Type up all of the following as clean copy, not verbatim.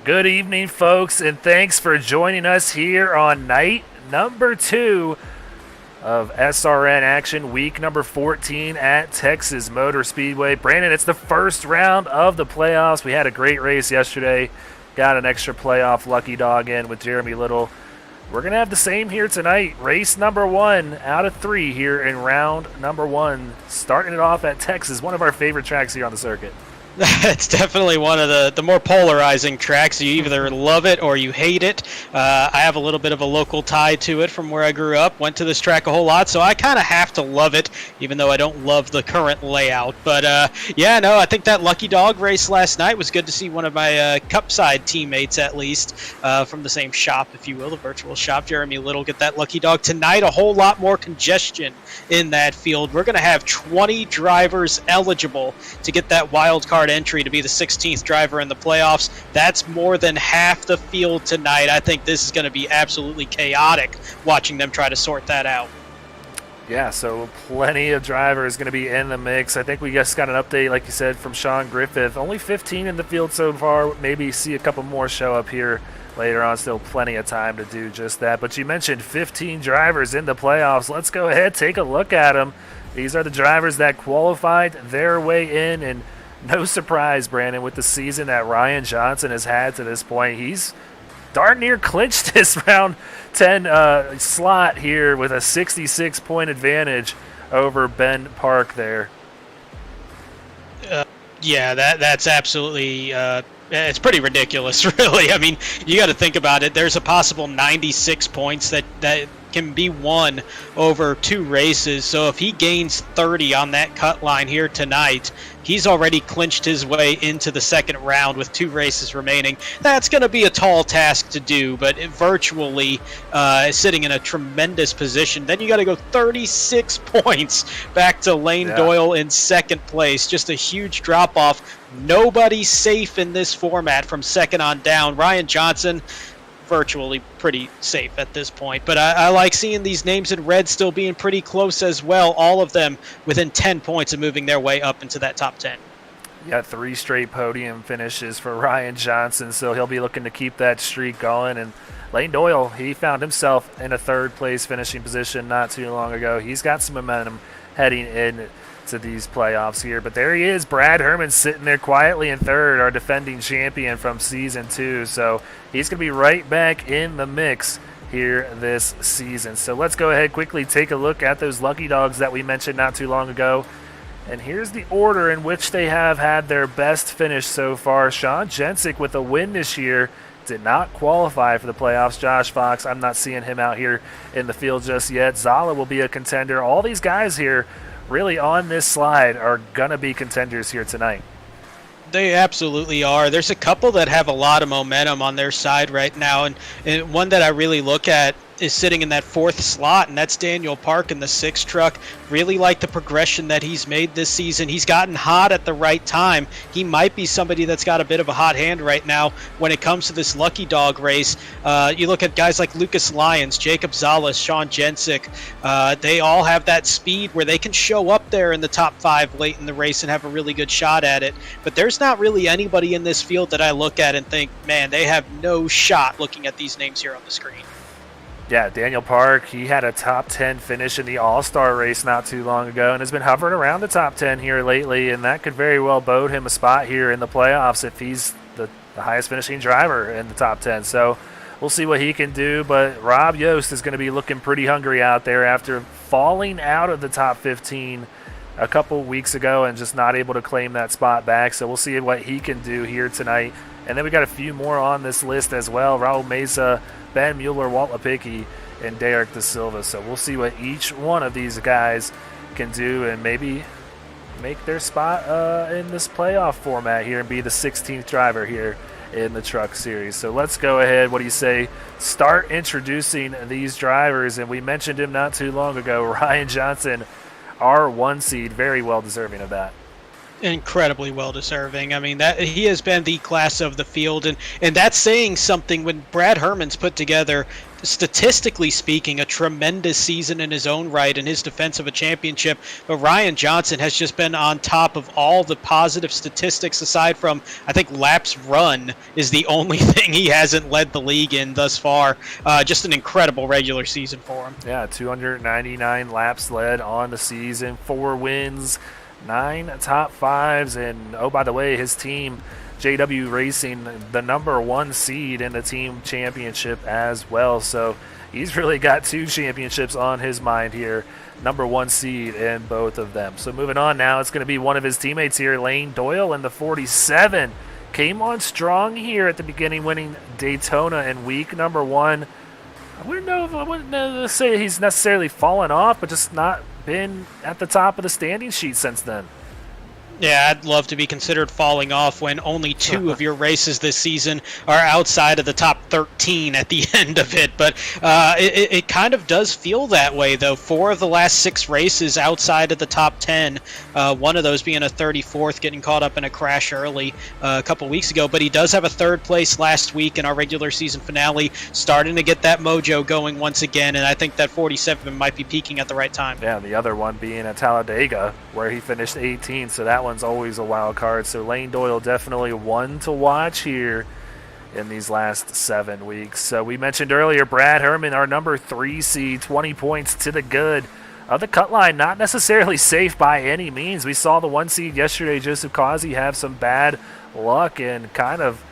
Good evening, folks, and thanks for joining us here on night number 2 of SRN action, week number 14 at Texas Motor Speedway. Brandon, it's the first round of the playoffs. We had a great race yesterday. Got an extra playoff lucky dog in with Jeremy Little. We're going to have the same here tonight. Race number 1 out of 3 here in round number 1. Starting it off at Texas, one of our favorite tracks here on the circuit. It's definitely one of the more polarizing tracks. You either love it or you hate it. I have a little bit of a local tie to it from where I grew up. Went to this track a whole lot, so I kind of have to love it, even though I don't love the current layout. But yeah, no, I think that lucky dog race last night was good to see one of my Cup side teammates, at least, from the same shop, if you will, the virtual shop, Jeremy Little, get that lucky dog. Tonight, a whole lot more congestion in that field. We're going to have 20 drivers eligible to get that wild card entry to be the 16th driver in the playoffs. That's more than half the field tonight. I think this is going to be absolutely chaotic watching them try to sort that out. Yeah, so plenty of drivers going to be in the mix. I think we just got an update, like you said, from Sean Griffith. Only 15 in the field so far. Maybe see a couple more show up here later on. Still plenty of time to do just that. But you mentioned 15 drivers in the playoffs. Let's go ahead, take a look at them. These are the drivers that qualified their way in, and no surprise, Brandon, with the season that Ryan Johnson has had to this point. He's darn near clinched his round 10 slot here with a 66-point advantage over Ben Park there. Yeah, that's absolutely it's pretty ridiculous, really. I mean, you got to think about it. There's a possible 96 points that can be won over 2 races. So if he gains 30 on that cut line here tonight, he's already clinched his way into the second round with 2 races remaining. That's going to be a tall task to do, but virtually sitting in a tremendous position. Then you got to go 36 points back to Lane Doyle in second place. Just a huge drop-off. Nobody safe in this format from second on down. Ryan Johnson, virtually pretty safe at this point. But I like seeing these names in red still being pretty close as well. All of them within 10 points of moving their way up into that top 10. You got 3 straight podium finishes for Ryan Johnson, so he'll be looking to keep that streak going. And Lane Doyle, he found himself in a third-place finishing position not too long ago. He's got some momentum heading in to these playoffs here. But there he is, Brad Herman, sitting there quietly in third, our defending champion from Season 2. So he's going to be right back in the mix here this season. So let's go ahead quickly take a look at those lucky dogs that we mentioned not too long ago. And here's the order in which they have had their best finish so far. Sean Jensick with a win this year did not qualify for the playoffs. Josh Fox, I'm not seeing him out here in the field just yet. Zala will be a contender. All these guys here really on this slide are going to be contenders here tonight. They absolutely are. There's a couple that have a lot of momentum on their side right now, and one that I really look at is sitting in that 4th slot, and that's Daniel Park in the 6 truck. Really like the progression that he's made this season. He's gotten hot at the right time. He might be somebody that's got a bit of a hot hand right now when it comes to this lucky dog race. You look at guys like Lucas Lyons, Jacob Zalas, Sean Jensick. They all have that speed where they can show up there in the top 5 late in the race and have a really good shot at it. But there's not really anybody in this field that I look at and think, man, they have no shot, looking at these names here on the screen. Yeah, Daniel Park, he had a top 10 finish in the All-Star race not too long ago and has been hovering around the top 10 here lately, and that could very well bode him a spot here in the playoffs if he's the highest finishing driver in the top 10. So we'll see what he can do, but Rob Yost is going to be looking pretty hungry out there after falling out of the top 15 a couple weeks ago and just not able to claim that spot back. So we'll see what he can do here tonight. And then we got a few more on this list as well. Raul Mesa, Ben Mueller, Walt Lipicki, and Derek Da Silva. So we'll see what each one of these guys can do and maybe make their spot in this playoff format here and be the 16th driver here in the Truck Series. So let's go ahead. What do you say? Start introducing these drivers. And we mentioned him not too long ago, Ryan Johnson, our 1 seed, very well deserving of that. Incredibly well deserving. I mean, that he has been the class of the field, and that's saying something when Brad Herman's put together statistically speaking, a tremendous season in his own right in his defense of a championship. But Ryan Johnson has just been on top of all the positive statistics, aside from, I think, laps run is the only thing he hasn't led the league in thus far. Just an incredible regular season for him. Yeah, 299 laps led on the season, 4 wins, 9 top 5s, and oh, by the way, his team, JW Racing, the number 1 seed in the team championship as well. So he's really got 2 championships on his mind here, number 1 seed in both of them. So moving on now, it's going to be one of his teammates here, Lane Doyle in the 47. Came on strong here at the beginning, winning Daytona in week number 1. I wouldn't say he's necessarily fallen off, but just not been at the top of the standing sheet since then. Yeah, I'd love to be considered falling off when only 2 of your races this season are outside of the top 13 at the end of it. But it kind of does feel that way, though. 4 of the last 6 races outside of the top 10, one of those being a 34th, getting caught up in a crash early a couple weeks ago. But he does have a 3rd place last week in our regular season finale, starting to get that mojo going once again. And I think that 47 might be peaking at the right time. Yeah, the other one being at Talladega, where he finished 18th. So that one's always a wild card. So Lane Doyle definitely one to watch here in these last 7 weeks. So we mentioned earlier Brad Herman, our number 3 seed, 20 points to the good of the cut line. Not necessarily safe by any means. We saw the 1 seed yesterday, Joseph Causey, have some bad luck and kind of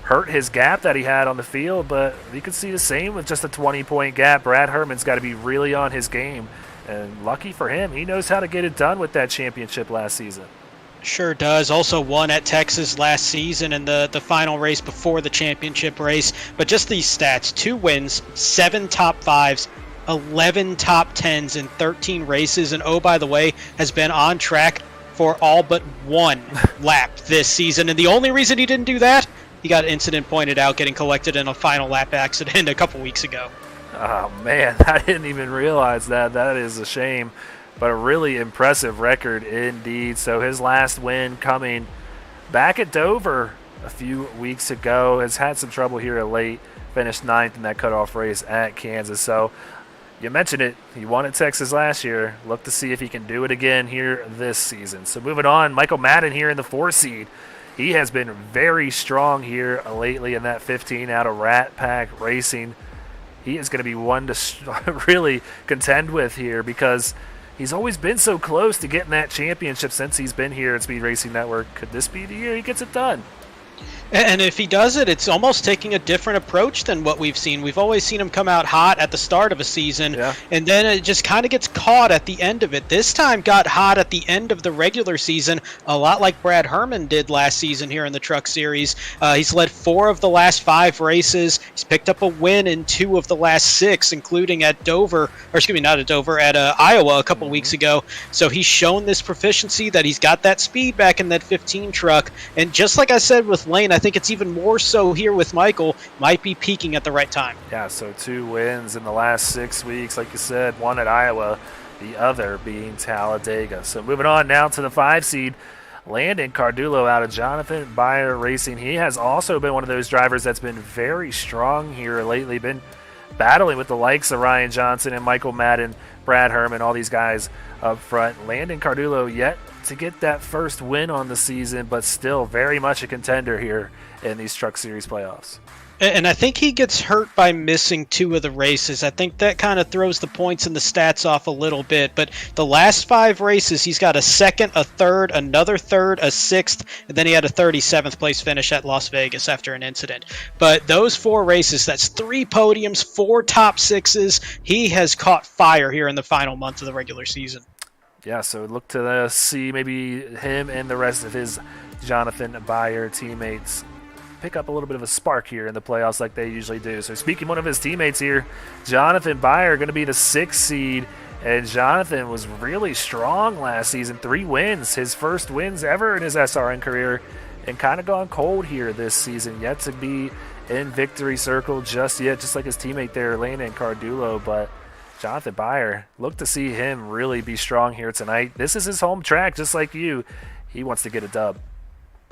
hurt his gap that he had on the field, but you could see the same with just a 20-point gap. Brad Herman's got to be really on his game, and lucky for him, he knows how to get it done with that championship last season. Sure does. Also won at Texas last season in the final race before the championship race. But just these stats, 2 wins, 7 top 5s, 11 top 10s in 13 races. And oh, by the way, has been on track for all but 1 lap this season. And the only reason he didn't do that, he got an incident pointed out getting collected in a final lap accident a couple weeks ago. Oh, man, I didn't even realize that. That is a shame. But a really impressive record indeed. So his last win coming back at Dover a few weeks ago. Has had some trouble here at late. Finished 9th in that cutoff race at Kansas. So you mentioned it. He won at Texas last year. Look to see if he can do it again here this season. So moving on, Michael Madden here in the 4 seed. He has been very strong here lately in that 15 out of Rat Pack Racing. He is going to be one to really contend with here because he's always been so close to getting that championship since he's been here at Speed Racing Network. Could this be the year he gets it done? And if he does it, it's almost taking a different approach than what we've seen. We've always seen him come out hot at the start of a season, and then it just kind of gets caught at the end of it. This time got hot at the end of the regular season, a lot like Brad Herman did last season here in the Truck Series. He's led 4 of the last 5 races. He's picked up a win in 2 of the last 6, including at Dover, or excuse me, not at Dover, at Iowa a couple weeks ago. So he's shown this proficiency that he's got that speed back in that 15 truck. And just like I said with Lane, I think it's even more so here with Michael, might be peaking at the right time. Yeah, so 2 wins in the last 6 weeks, like you said, 1 at Iowa, the other being Talladega. So moving on now to the 5 seed, Landon Cardullo out of Jonathan Byer Racing. He has also been one of those drivers that's been very strong here lately, been battling with the likes of Ryan Johnson and Michael Madden, Brad Herman, all these guys up front. Landon Cardullo yet to get that first win on the season, but still very much a contender here in these Truck Series playoffs. And I think he gets hurt by missing 2 of the races. I think that kind of throws the points and the stats off a little bit. But the last 5 races, he's got a 2nd, a 3rd, another 3rd, a 6th, and then he had a 37th place finish at Las Vegas after an incident. But those 4 races, that's 3 podiums, 4 top 6s. He has caught fire here in the final month of the regular season. Yeah, so look to see maybe him and the rest of his Jonathan Byer teammates pick up a little bit of a spark here in the playoffs like they usually do. So speaking of one of his teammates here, Jonathan Byer going to be the 6th seed, and Jonathan was really strong last season. 3 wins, his first wins ever in his SRN career, and kind of gone cold here this season. Yet to be in victory circle just yet, just like his teammate there, Landon Cardullo. But Jonathan Byer, look to see him really be strong here tonight. This is his home track, just like you. He wants to get a dub.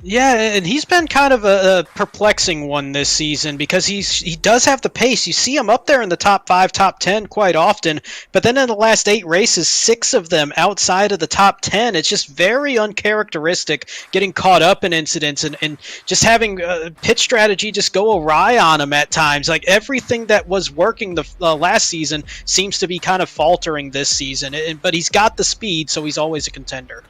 Yeah, and he's been kind of a perplexing one this season because he does have the pace. You see him up there in the top 5, top 10 quite often, but then in the last 8 races, 6 of them outside of the top 10. It's just very uncharacteristic, getting caught up in incidents and just having pitch strategy just go awry on him at times. Like everything that was working the last season seems to be kind of faltering this season. But he's got the speed, so he's always a contender.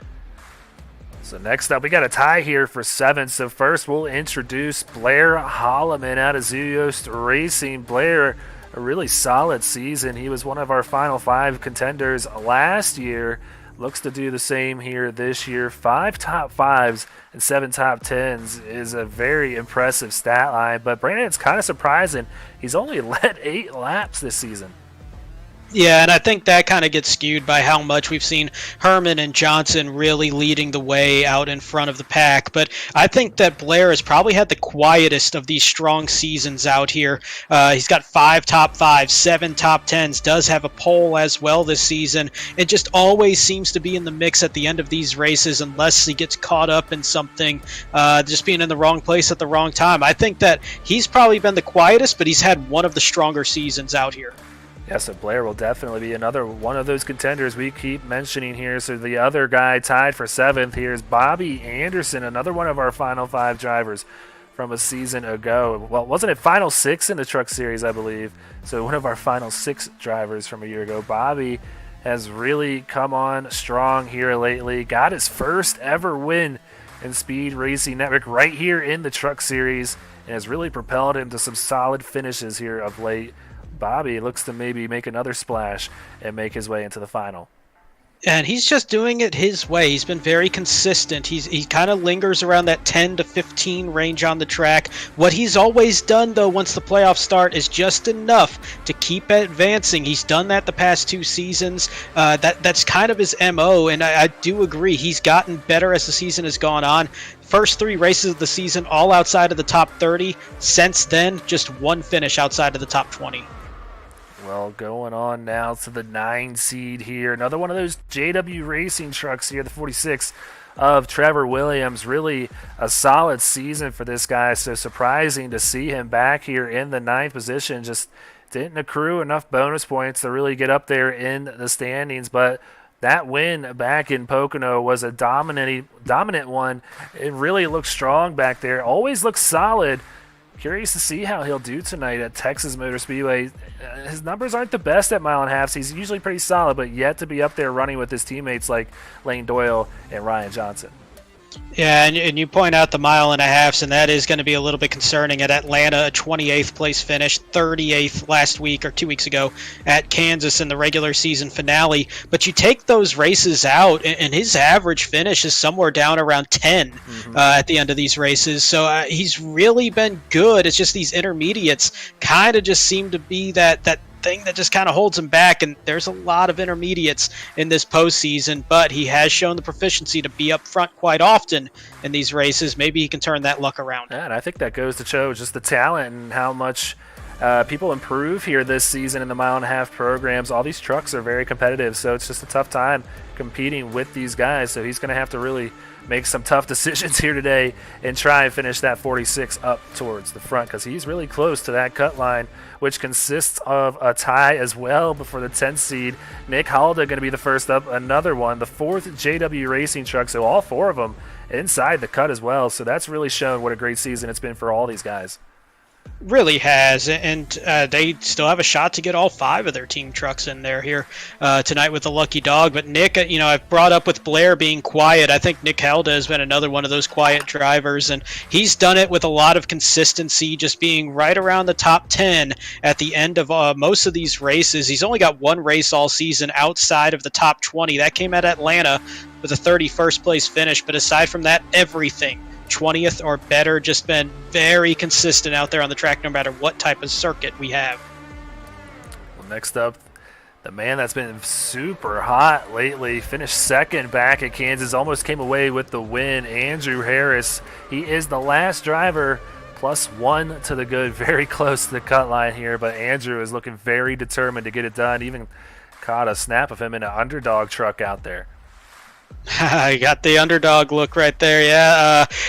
So next up, we got a tie here for 7th. So first, we'll introduce Blair Holloman out of Zooyost Racing. Blair, a really solid season. He was one of our Final 5 contenders last year. Looks to do the same here this year. 5 top 5s and 7 top 10s is a very impressive stat line. But Brandon, it's kind of surprising. He's only led 8 laps this season. Yeah, and I think that kind of gets skewed by how much we've seen Herman and Johnson really leading the way out in front of the pack. But I think that Blair has probably had the quietest of these strong seasons out here. He's got 5 top 5s, 7 top 10s, does have a pole as well this season, and just always seems to be in the mix at the end of these races unless he gets caught up in something, just being in the wrong place at the wrong time. I think that he's probably been the quietest, but he's had one of the stronger seasons out here. Yeah, so Blair will definitely be another one of those contenders we keep mentioning here. So the other guy tied for 7th here is Bobby Anderson, another one of our Final 5 drivers from a season ago. Well, wasn't it Final 6 in the Truck Series, I believe? So one of our Final 6 drivers from a year ago. Bobby has really come on strong here lately. Got his first ever win in Speed Racing Network right here in the Truck Series and has really propelled him to some solid finishes here of late. Bobby looks to maybe make another splash and make his way into the final. And he's just doing it his way. He's been very consistent. He kind of lingers around that 10 to 15 range on the track. What he's always done, though, once the playoffs start, is just enough to keep advancing. He's done that the past 2 seasons. That's kind of his MO, and I do agree. He's gotten better as the season has gone on. First 3 races of the season, all outside of the top 30. Since then, just one finish outside of the top 20. Well, going on now to the 9 seed here. Another one of those JW Racing trucks here, the 46 of Trevor Williams. Really a solid season for this guy. So surprising to see him back here in the 9th position. Just didn't accrue enough bonus points to really get up there in the standings. But that win back in Pocono was a dominant one. It really looked strong back there. Always looks solid. Curious to see how he'll do tonight at Texas Motor Speedway. His numbers aren't the best at mile and a half. He's usually pretty solid, but yet to be up there running with his teammates like Lane Doyle and Ryan Johnson. Yeah, and you point out the mile and a halves, and that is going to be a little bit concerning. At Atlanta, a 28th place finish, 38th last week or 2 weeks ago at Kansas in the regular season finale. But you take those races out, and his average finish is somewhere down around 10 at the end of these races. So he's really been good. It's just these intermediates kind of just seem to be that thing that just kind of holds him back, and there's a lot of intermediates in this postseason, but he has shown the proficiency to be up front quite often in these races. Maybe he can turn that luck around. Yeah, and I think that goes to show just the talent and how much people improve here this season in the mile and a half programs. All these trucks are very competitive, so it's just a tough time competing with these guys. So he's going to have to really make some tough decisions here today and try and finish that 46 up towards the front, because he's really close to that cut line, which consists of a tie as well before the 10th seed. Nick Halda going to be the first up, another one, the 4th JW Racing truck, so all 4 of them inside the cut as well. So that's really shown what a great season it's been for all these guys. Really has, and they still have a shot to get all 5 of their team trucks in there here tonight with the lucky dog. But Nick, I've brought up with Blair being quiet. I think Nick Helda has been another one of those quiet drivers, and he's done it with a lot of consistency, just being right around the top 10 at the end of most of these races. He's only got 1 race all season outside of the top 20. That came at Atlanta with a 31st place finish, but aside from that, everything 20th or better, just been very consistent out there on the track no matter what type of circuit we have. Well, next up, the man that's been super hot lately, finished 2nd back at Kansas, almost came away with the win, Andrew Harris. He is the last driver, +1 to the good, very close to the cut line here, but Andrew is looking very determined to get it done, even caught a snap of him in an underdog truck out there. I got the underdog look right there.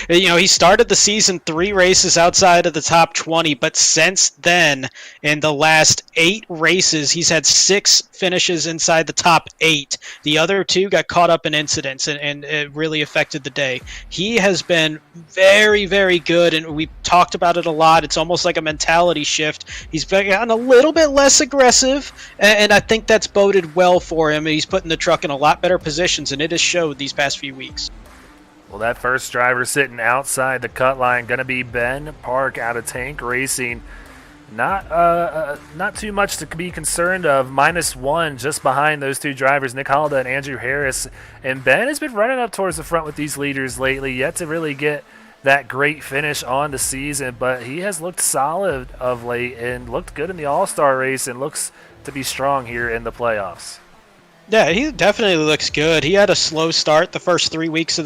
Yeah, he started the season 3 races outside of the top 20, but since then, in the last 8 races, he's had 6 finishes inside the top 8. The other 2 got caught up in incidents, and it really affected the day. He has been very, very good, and we talked about it a lot. It's almost like a mentality shift. He's gotten a little bit less aggressive, and I think that's boded well for him. He's putting the truck in a lot better positions, and it has showed these past few weeks. Well, that first driver sitting outside the cut line going to be Ben Park out of Tank Racing. Not too much to be concerned of. -1 just behind those 2 drivers, Nick Halda and Andrew Harris. And Ben has been running up towards the front with these leaders lately, yet to really get that great finish on the season. But he has looked solid of late and looked good in the All-Star race and looks to be strong here in the playoffs. Yeah, he definitely looks good. He had a slow start the first 4 weeks of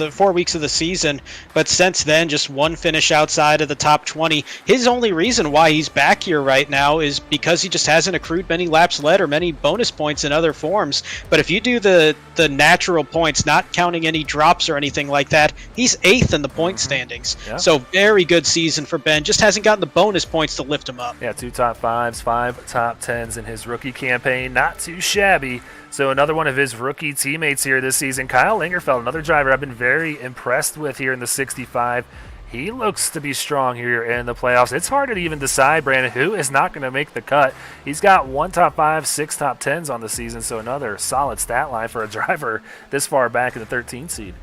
the season, but since then, just one finish outside of the top 20. His only reason why he's back here right now is because he just hasn't accrued many laps led or many bonus points in other forms. But if you do the natural points, not counting any drops or anything like that, he's 8th in the point standings. Yeah. So very good season for Ben. Just hasn't gotten the bonus points to lift him up. Yeah, 2 top 5s, 5 top 10s in his rookie campaign. Not too shabby. So another one of his rookie teammates here this season, Kyle Lingerfeld, another driver I've been very impressed with here in the 65. He looks to be strong here in the playoffs. It's hard to even decide, Brandon, who is not going to make the cut. He's got 1 top 5, 6 top 10s on the season, so another solid stat line for a driver this far back in the 13th seed.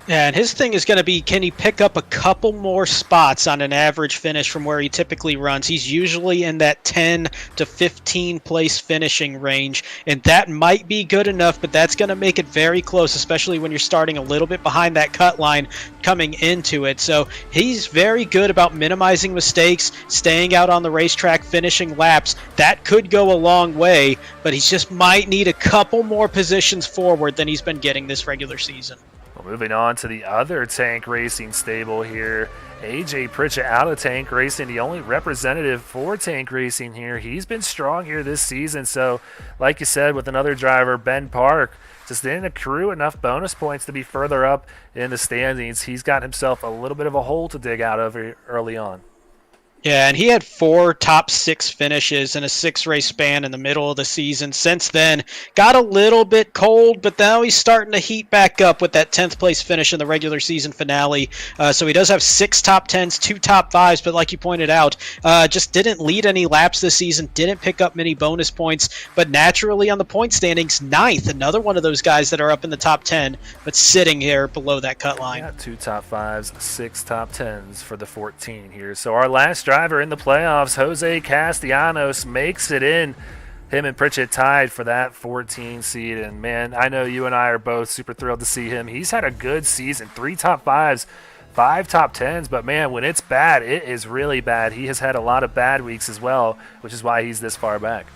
Yeah, and his thing is going to be, can he pick up a couple more spots on an average finish from where he typically runs? He's usually in that 10 to 15 place finishing range, and that might be good enough, but that's going to make it very close, especially when you're starting a little bit behind that cut line coming into it. So he's very good about minimizing mistakes, staying out on the racetrack, finishing laps. That could go a long way, but he just might need a couple more positions forward than he's been getting this regular season. Well, moving on to the other Tank Racing stable here, AJ Pritchett out of Tank Racing, the only representative for Tank Racing here. He's been strong here this season, so like you said, with another driver, Ben Park, just didn't accrue enough bonus points to be further up in the standings. He's got himself a little bit of a hole to dig out of early on. Yeah, and he had 4 top 6 finishes in a 6-race span in the middle of the season. Since then, got a little bit cold, but now he's starting to heat back up with that 10th place finish in the regular season finale. So he does have 6 top 10s, 2 top 5s, but like you pointed out, just didn't lead any laps this season, didn't pick up many bonus points, but naturally on the point standings, 9th, another one of those guys that are up in the top 10, but sitting here below that cut line. Yeah, 2 top 5s, 6 top 10s for the 14 here. So our last driver in the playoffs, Jose Castellanos, makes it in. Him and Pritchett tied for that 14 seed, and man, I know you and I are both super thrilled to see him. He's had a good season, 3 top 5s, 5 top 10s, but man, when it's bad, it is really bad. He has had a lot of bad weeks as well, which is why he's this far back.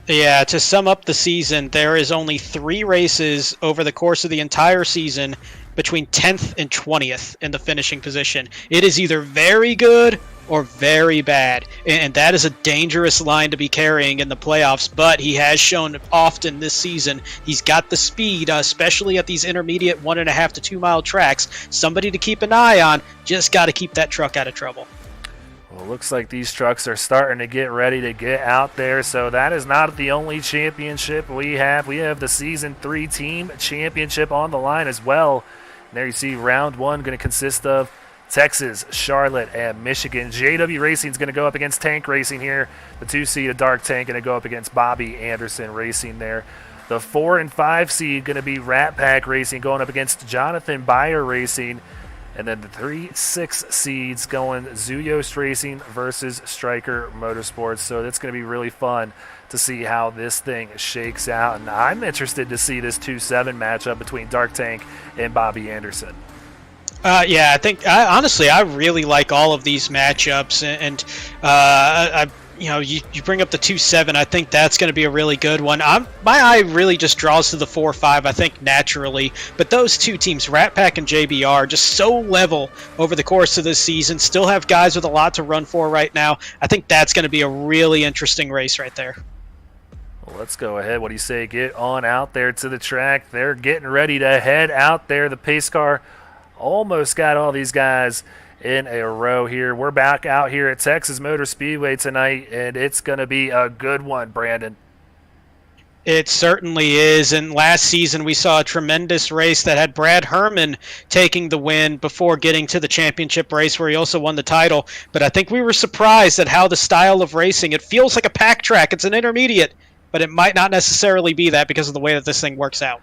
Yeah, to sum up the season, there is only 3 races over the course of the entire season between 10th and 20th in the finishing position. It is either very good or very bad, and that is a dangerous line to be carrying in the playoffs, but he has shown often this season he's got the speed, especially at these intermediate 1.5 to 2 mile tracks. Somebody to keep an eye on, just got to keep that truck out of trouble. Well, it looks like these trucks are starting to get ready to get out there, so that is not the only championship we have. We have the Season 3 Team Championship on the line as well. And there you see round 1 going to consist of Texas, Charlotte, and Michigan. JW Racing is going to go up against Tank Racing here. The 2-seed Dark Tank going to go up against Bobby Anderson Racing there. The 4 and 5 seed going to be Rat Pack Racing going up against Jonathan Byer Racing. And then the 3-6 seeds going Zuyos Racing versus Striker Motorsports. So that's going to be really fun to see how this thing shakes out. And I'm interested to see this 2-7 matchup between Dark Tank and Bobby Anderson. Yeah, I think honestly, I really like all of these matchups, and you bring up the 2-7. I think that's going to be a really good one. My eye really just draws to the 4-5. I think naturally, but those two teams, Rat Pack and JBR, just so level over the course of this season. Still have guys with a lot to run for right now. I think that's going to be a really interesting race right there. Well, let's go ahead. What do you say? Get on out there to the track. They're getting ready to head out there. The pace car almost got all these guys in a row here. We're back out here at Texas Motor Speedway tonight, and it's going to be a good one, Brandon. It certainly is, and last season we saw a tremendous race that had Brad Herman taking the win before getting to the championship race where he also won the title. But I think we were surprised at how the style of racing, it feels like a pack track. It's an intermediate, but it might not necessarily be that because of the way that this thing works out.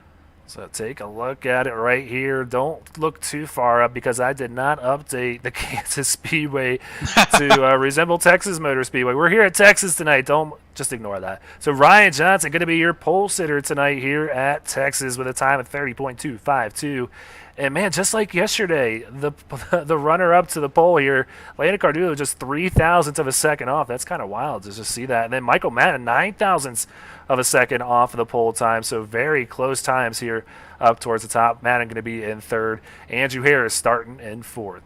So take a look at it right here. Don't look too far up because I did not update the Kansas Speedway to resemble Texas Motor Speedway. We're here at Texas tonight. Don't just ignore that. So Ryan Johnson going to be your pole sitter tonight here at Texas with a time of 30.252. And, man, just like yesterday, the runner-up to the pole here, Landon Cardulo, just 0.003 of a second off. That's kind of wild to just see that. And then Michael Madden, 0.009 of a second off of the pole time. So very close times here up towards the top. Madden going to be in third. Andrew Harris starting in fourth.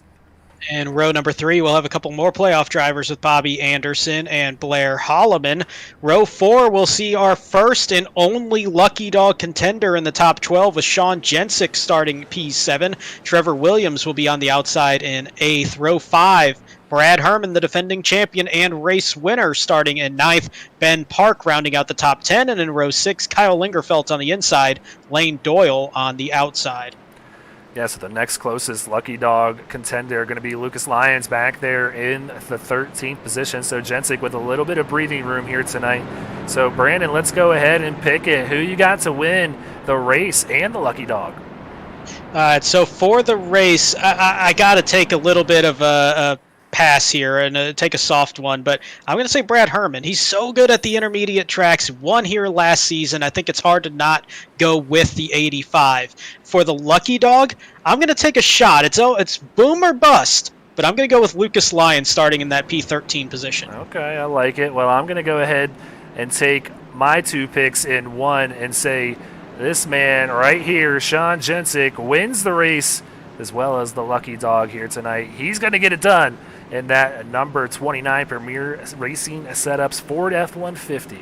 And row number 3, we'll have a couple more playoff drivers with Bobby Anderson and Blair Holloman. Row 4, we'll see our first and only Lucky Dog contender in the top 12 with Sean Jensick starting P7. Trevor Williams will be on the outside in 8th. Row 5, Brad Herman, the defending champion and race winner, starting in 9th. Ben Park rounding out the top 10. And in row 6, Kyle Lingerfelt on the inside, Lane Doyle on the outside. Yeah, so the next closest Lucky Dog contender going to be Lucas Lyons back there in the 13th position. So Jensick with a little bit of breathing room here tonight. So Brandon, let's go ahead and pick it. Who you got to win the race and the Lucky Dog? So for the race, I got to take a little bit of a pass here and take a soft one, but I'm going to say Brad Herman. He's so good at the intermediate tracks, won here last season. I think it's hard to not go with the 85. For the Lucky Dog, I'm going to take a shot. It's boom or bust, but I'm going to go with Lucas Lyons starting in that P13 position. Okay, I like it. Well, I'm going to go ahead and take my 2 picks in one and say this man right here, Sean Jensick, wins the race as well as the Lucky Dog here tonight. He's going to get it done in that number 29 Premier Racing Setups Ford F-150.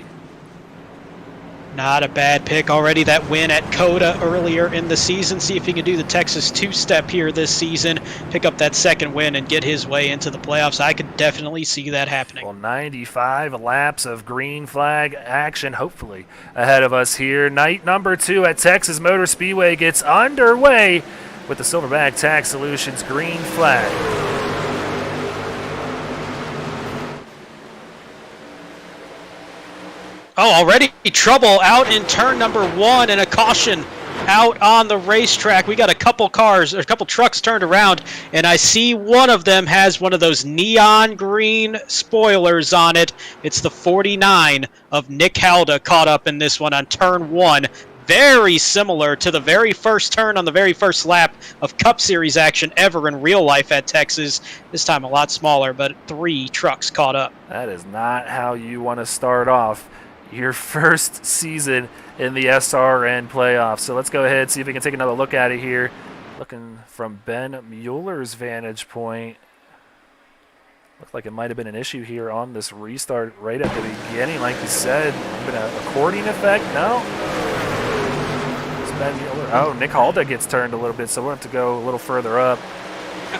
Not a bad pick. Already that win at COTA earlier in the season. See if he can do the Texas two-step here this season, pick up that second win and get his way into the playoffs. I could definitely see that happening. Well, 95 laps of green flag action, hopefully, ahead of us here. Night number 2 at Texas Motor Speedway gets underway with the Silverback Tax Solutions green flag. Oh, already trouble out in turn number 1 and a caution out on the racetrack. We got a couple trucks turned around, and I see one of them has one of those neon green spoilers on it. It's the 49 of Nick Halda caught up in this one on turn 1. Very similar to the very first turn on the very first lap of Cup Series action ever in real life at Texas. This time a lot smaller, but 3 trucks caught up. That is not how you want to start off your first season in the SRN playoffs. So let's go ahead and see if we can take another look at it here. Looking from Ben Mueller's vantage point, looked like it might have been an issue here on this restart right at the beginning. Like you said, been an according effect? No? It's Ben Mueller. Oh, Nick Halda gets turned a little bit, so we'll have to go a little further up.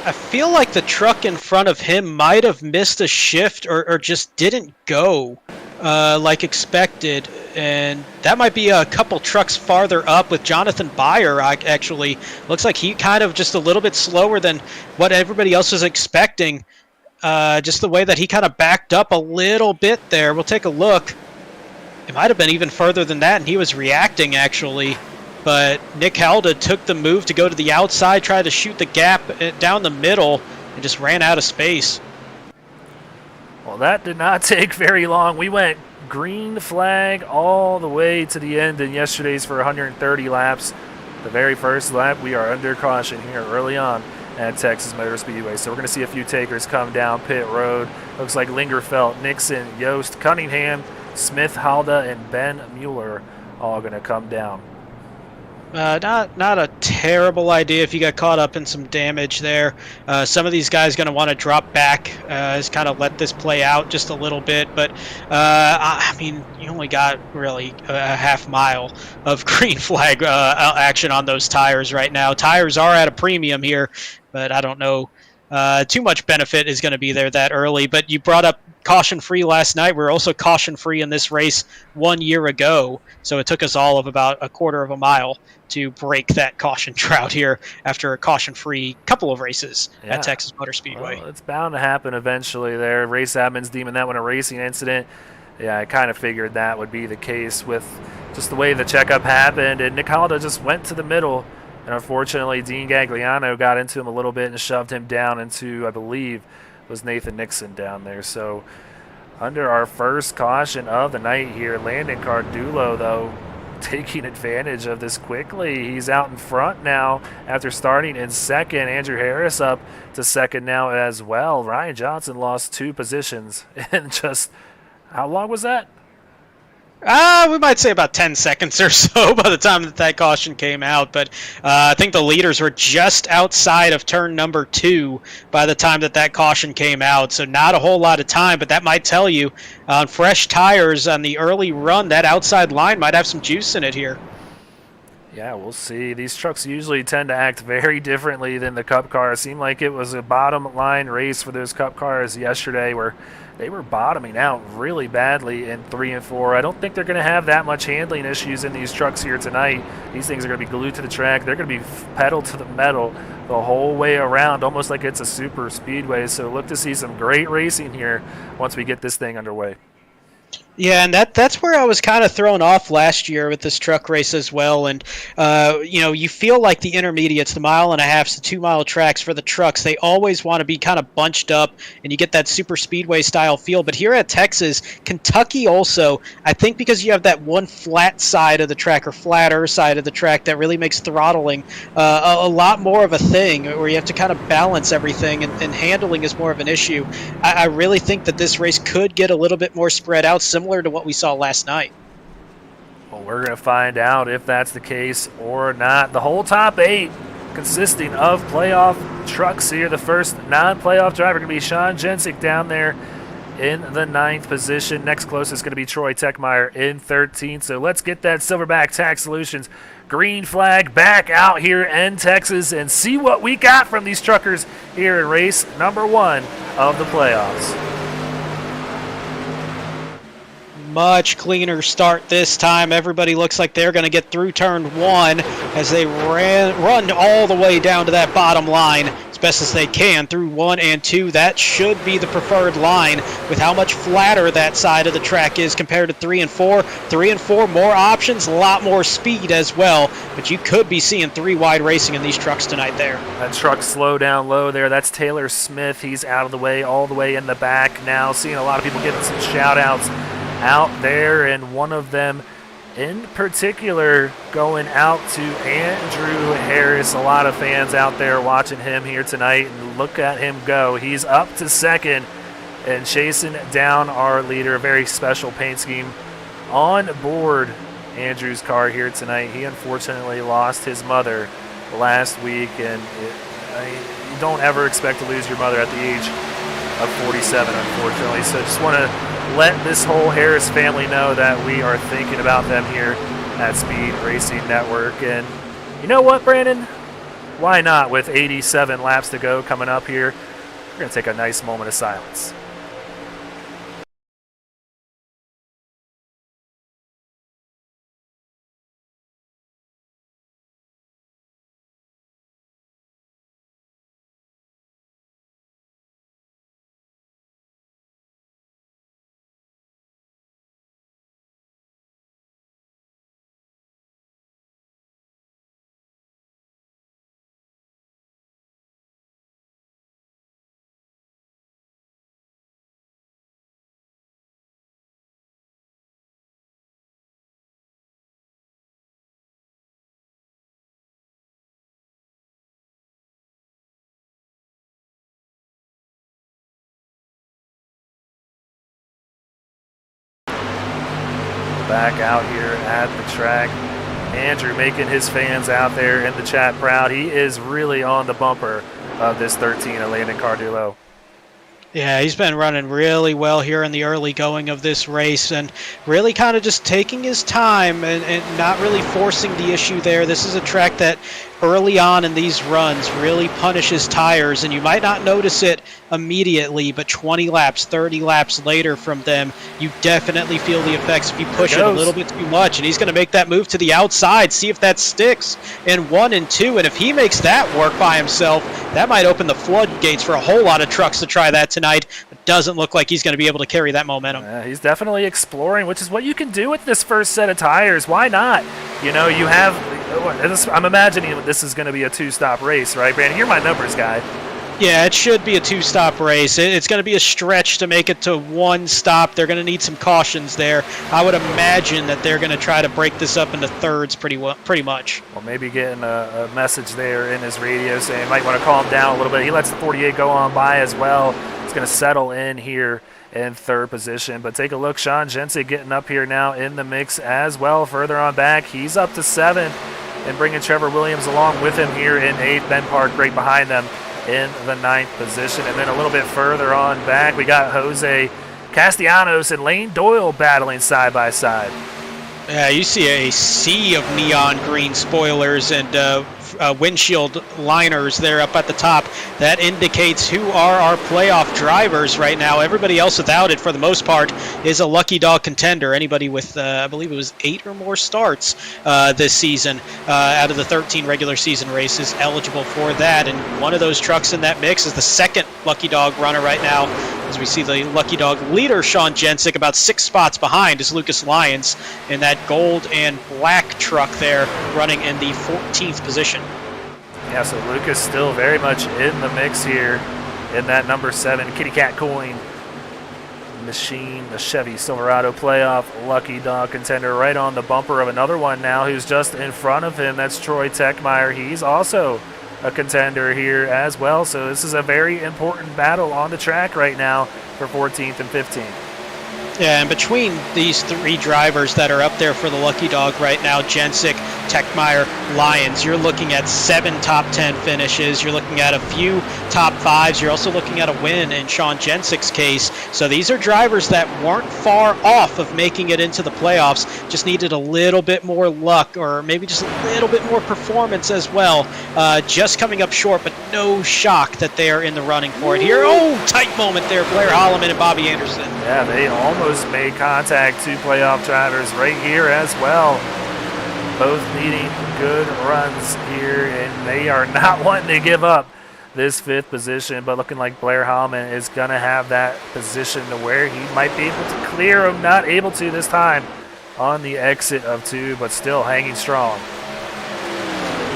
I feel like the truck in front of him might have missed a shift or just didn't go like expected, and that might be a couple trucks farther up with Jonathan Byer. Actually, looks like he kind of just a little bit slower than what everybody else was expecting. Just the way that he kind of backed up a little bit there. We'll take a look. It might have been even further than that, and he was reacting actually. But Nick Halda took the move to go to the outside, tried to shoot the gap down the middle, and just ran out of space. Well, that did not take very long. We went green flag all the way to the end in yesterday's for 130 laps. The very first lap, we are under caution here early on at Texas Motor Speedway. So we're going to see a few takers come down pit road. Looks like Lingerfelt, Nixon, Yost, Cunningham, Smith, Halda, and Ben Mueller all going to come down. Not a terrible idea if you got caught up in some damage there. Some of these guys going to want to drop back, just kind of let this play out just a little bit. But I mean, you only got really a half mile of green flag action on those tires right now. Tires are at a premium here, but I don't know. Too much benefit is going to be there that early. But you brought up caution free last night. We were also caution free in this race 1 year ago, so it took us all of about a quarter of a mile to break that caution drought here after a caution-free couple of races at Texas Motor Speedway. Well, it's bound to happen eventually there. Race admin's deeming that one a racing incident. Yeah, I kind of figured that would be the case with just the way the checkup happened. And Nick Halda just went to the middle. And unfortunately, Dean Gagliano got into him a little bit and shoved him down into, I believe, was Nathan Nixon down there. So under our first caution of the night here, Landon Cardulo, though, taking advantage of this quickly. He's out in front now after starting in second. Andrew Harris up to second now as well. Ryan Johnson lost 2 positions in just, how long was that? We might say about 10 seconds or so by the time that caution came out. But I think the leaders were just outside of turn number 2 by the time that caution came out. So not a whole lot of time, but that might tell you on fresh tires on the early run, that outside line might have some juice in it here. Yeah, we'll see. These trucks usually tend to act very differently than the Cup cars. It seemed like it was a bottom line race for those Cup cars yesterday where they were bottoming out really badly in 3 and 4. I don't think they're going to have that much handling issues in these trucks here tonight. These things are going to be glued to the track. They're going to be pedal to the metal the whole way around, almost like it's a super speedway. So look to see some great racing here once we get this thing underway. Yeah, and that's where I was kind of thrown off last year with this truck race as well. And, you feel like the intermediates, the 1.5 miles to 2 mile tracks for the trucks, they always want to be kind of bunched up, and you get that super speedway style feel. But here at Texas, Kentucky also, I think because you have that one flat side of the track or flatter side of the track that really makes throttling a lot more of a thing, where you have to kind of balance everything, and handling is more of an issue. I really think that this race could get a little bit more spread out, similar to what we saw last night. Well, we're going to find out if that's the case or not. The whole top 8 consisting of playoff trucks here. The first non-playoff driver going to be Sean Jensick down there in the 9th position. Next closest going to be Troy Techmeyer in 13th. So let's get that Silverback Tax Solutions green flag back out here in Texas and see what we got from these truckers here in race number 1 of the playoffs. Much cleaner start this time. Everybody looks like they're going to get through turn 1 as they run all the way down to that bottom line as best as they can through 1 and 2. That should be the preferred line with how much flatter that side of the track is compared to 3 and 4. 3 and 4, more options, a lot more speed as well, but you could be seeing 3 wide racing in these trucks tonight there. That truck slow down low there. That's Taylor Smith. He's out of the way, all the way in the back now. Seeing a lot of people getting some shout outs out there, and one of them in particular going out to Andrew Harris. A lot of fans out there watching him here tonight, and look at him go. He's up to second and chasing down our leader. A very special paint scheme on board Andrew's car here tonight. He unfortunately lost his mother last week, and you don't ever expect to lose your mother at the age of 47, unfortunately. So just want to let this whole Harris family know that we are thinking about them here at Speed Racing Network. And you know what, Brandon? Why not, with 87 laps to go coming up here, we're going to take a nice moment of silence. Back out here at the track. Andrew making his fans out there in the chat proud. He is really on the bumper of this 13 of Landon Cardulo. Yeah, he's been running really well here in the early going of this race and really kind of just taking his time and not really forcing the issue there. This is a track that early on in these runs really punishes tires, and you might not notice it immediately, but 20 laps, 30 laps later from them, you definitely feel the effects if you push it a little bit too much. And he's going to make that move to the outside, see if that sticks in 1 and 2. And if he makes that work by himself, that might open the floodgates for a whole lot of trucks to try that tonight. It doesn't look like he's going to be able to carry that momentum. He's definitely exploring, which is what you can do with this first set of tires. Why not? You know, you have, I'm imagining this is going to be a 2-stop race, right, Brandon? You're my numbers guy. Yeah, it should be a 2-stop race. It's going to be a stretch to make it to 1 stop. They're going to need some cautions there. I would imagine that they're going to try to break this up into thirds pretty much. Well, maybe getting a message there in his radio saying might want to calm down a little bit. He lets the 48 go on by as well. It's going to settle in here in third position. But take a look, Sean Jensen getting up here now in the mix as well. Further on back, he's up to 7th and bringing Trevor Williams along with him here in 8th. Ben Park right behind them in the 9th position. And then a little bit further on back, we got Jose Castellanos and Lane Doyle battling side by side. Yeah, you see a sea of neon green spoilers and windshield liners there up at the top. That indicates who are our playoff drivers right now. Everybody else without it, for the most part, is a lucky dog contender. Anybody with, I believe it was 8 or more starts this season out of the 13 regular season races eligible for that. And one of those trucks in that mix is the second lucky dog runner right now. As we see the lucky dog leader, Sean Jensick, about 6 spots behind is Lucas Lyons in that gold and black truck there, running in the 14th position. Yeah, so Lucas still very much in the mix here in that number 7 Kitty Cat Coin machine, the Chevy Silverado playoff lucky dog contender, right on the bumper of another one now who's just in front of him. That's Troy Techmeyer. He's also a contender here as well. So this is a very important battle on the track right now for 14th and 15th. Yeah, and between these 3 drivers that are up there for the lucky dog right now, Jensick, Techmeyer, Lyons, you're looking at 7 top 10 finishes. You're looking at a few top 5s. You're also looking at a win in Sean Jensick's case. So these are drivers that weren't far off of making it into the playoffs, just needed a little bit more luck or maybe just a little bit more performance as well. Just coming up short, but no shock that they are in the running for it here. Oh, tight moment there, Blair Holloman and Bobby Anderson. Yeah, they almost made contact, 2 playoff drivers right here as well. Both needing good runs here, and they are not wanting to give up this 5th position, but looking like Blair Holloman is going to have that position to where he might be able to clear him. Not able to this time on the exit of 2, but still hanging strong.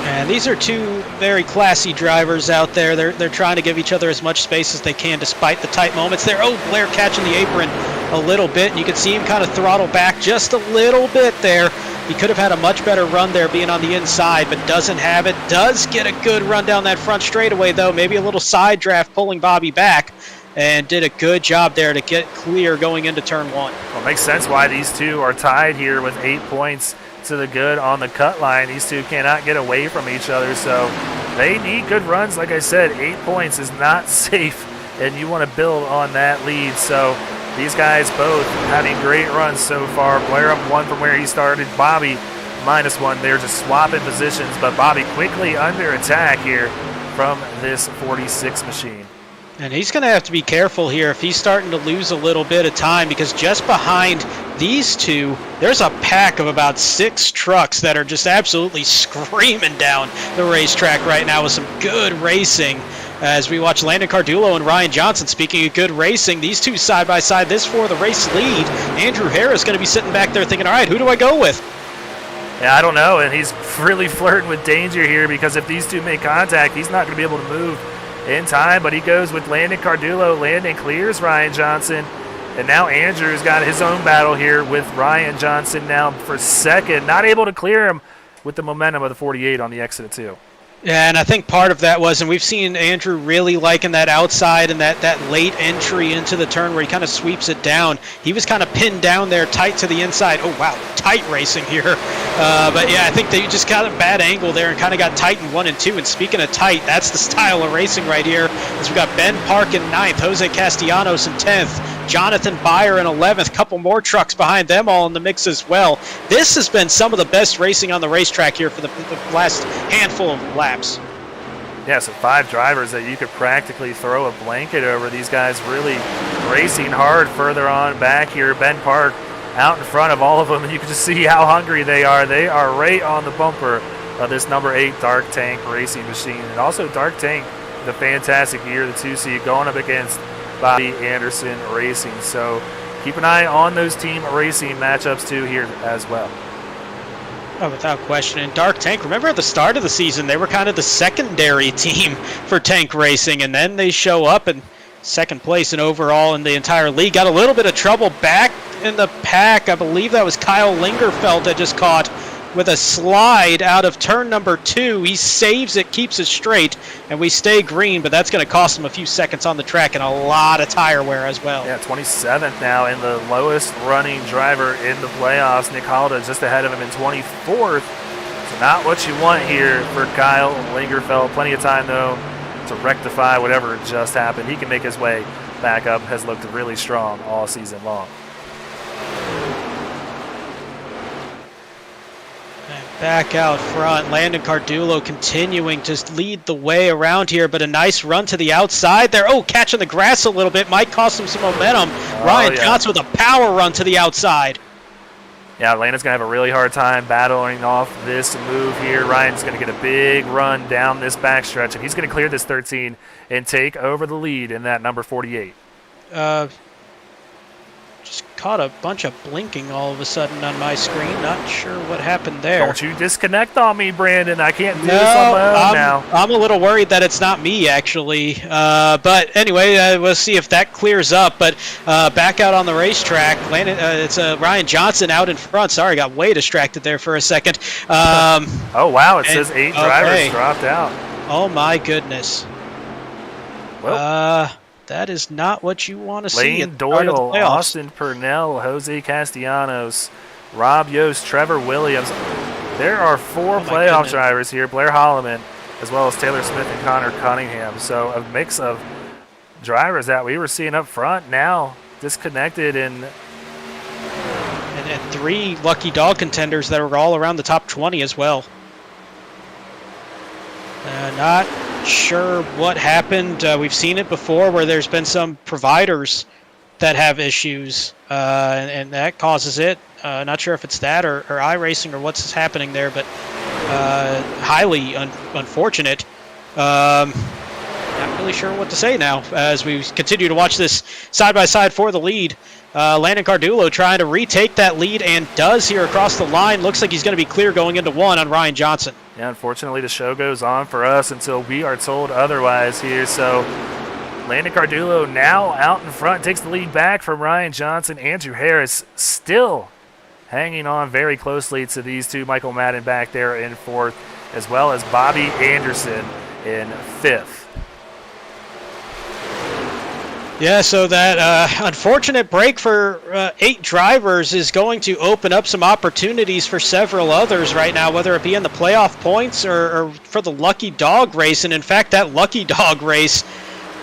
And these are 2 very classy drivers out there. They're trying to give each other as much space as they can despite the tight moments there. Oh, Blair catching the apron a little bit, and you can see him kind of throttle back just a little bit there. He could have had a much better run there being on the inside, but doesn't have it. Does get a good run down that front straightaway, though. Maybe a little side draft pulling Bobby back, and did a good job there to get clear going into turn 1. Well, it makes sense why these 2 are tied here with 8 points to the good on the cut line. These 2 cannot get away from each other, so they need good runs. Like I said, 8 points is not safe, and you want to build on that lead. So these guys both having great runs so far. Blair up 1 from where he started. Bobby -1. They're just swapping positions, but Bobby quickly under attack here from this 46 machine. And he's going to have to be careful here if he's starting to lose a little bit of time, because just behind these 2, there's a pack of about 6 trucks that are just absolutely screaming down the racetrack right now with some good racing. As we watch Landon Cardulo and Ryan Johnson, speaking of good racing, these 2 side by side, this for the race lead. Andrew Harris going to be sitting back there thinking, all right, who do I go with? Yeah, I don't know, and he's really flirting with danger here, because if these 2 make contact, he's not going to be able to move in time, but he goes with Landon Cardulo. Landon clears Ryan Johnson, and now Andrew's got his own battle here with Ryan Johnson now for second. Not able to clear him with the momentum of the 48 on the exit of 2. Yeah, and I think part of that was, and we've seen Andrew really liking that outside and that late entry into the turn where he kind of sweeps it down. He was kind of pinned down there tight to the inside. Oh, wow, tight racing here. But yeah, I think they just got a bad angle there and kind of got tight in 1 and 2. And speaking of tight, that's the style of racing right here. As we got Ben Park in 9th, Jose Castellanos in 10th, Jonathan Byer in 11th, couple more trucks behind them all in the mix as well. This has been some of the best racing on the racetrack here for the last handful of laps. Yeah, so 5 drivers that you could practically throw a blanket over. These guys really racing hard further on back here. Ben Park out in front of all of them, and you can just see how hungry they are. They are right on the bumper of this number 8 Dark Tank racing machine. And also Dark Tank, the fantastic year, the 2 seed, going up against Bobby Anderson Racing. So keep an eye on those team racing matchups too here as well. Oh, without question. And Dark Tank, remember at the start of the season, they were kind of the secondary team for tank racing, and then they show up in second place and overall in the entire league. Got a little bit of trouble back in the pack. I believe that was Kyle Lingerfeld that just caught with a slide out of turn number 2. He saves it, keeps it straight, and we stay green, but that's going to cost him a few seconds on the track and a lot of tire wear as well. Yeah, 27th now, and the lowest running driver in the playoffs. Nick Halda just ahead of him in 24th. So not what you want here for Kyle Lingerfeld. Plenty of time, though, to rectify whatever just happened. He can make his way back up. Has looked really strong all season long. Back out front, Landon Cardulo continuing to lead the way around here, but a nice run to the outside there. Oh, catching the grass a little bit, might cost him some momentum. Ryan Johnson with a power run to the outside. Yeah, Landon's going to have a really hard time battling off this move here. Ryan's going to get a big run down this backstretch, and he's going to clear this 13 and take over the lead in that number 48. Just caught a bunch of blinking all of a sudden on my screen. Not sure what happened there. Don't you disconnect on me, Brandon. I can't do this on my own now. I'm a little worried that it's not me, actually. But anyway, we'll see if that clears up. But back out on the racetrack, it's Ryan Johnson out in front. Sorry, got way distracted there for a second. Oh, wow. It says 8 drivers dropped out. Oh, my goodness. Well, that is not what you want to see. Lane Doyle, Austin Purnell, Jose Castellanos, Rob Yost, Trevor Williams. There are 4 playoff drivers here. Blair Holloman, as well as Taylor Smith and Connor Cunningham. So a mix of drivers that we were seeing up front now disconnected and 3 lucky dog contenders that are all around the top 20 as well. Not sure what happened. We've seen it before where there's been some providers that have issues, and that causes it. Not sure if it's that or iRacing or what's happening there, but highly unfortunate. Not really sure what to say now as we continue to watch this side-by-side for the lead. Landon Cardulo trying to retake that lead and does here across the line. Looks like he's going to be clear going into 1 on Ryan Johnson. Yeah, unfortunately the show goes on for us until we are told otherwise here. So Landon Cardulo now out in front, takes the lead back from Ryan Johnson. Andrew Harris still hanging on very closely to these 2. Michael Madden back there in 4th, as well as Bobby Anderson in 5th. Yeah, so that unfortunate break for 8 drivers is going to open up some opportunities for several others right now, whether it be in the playoff points or for the Lucky Dog race. And in fact, that Lucky Dog race,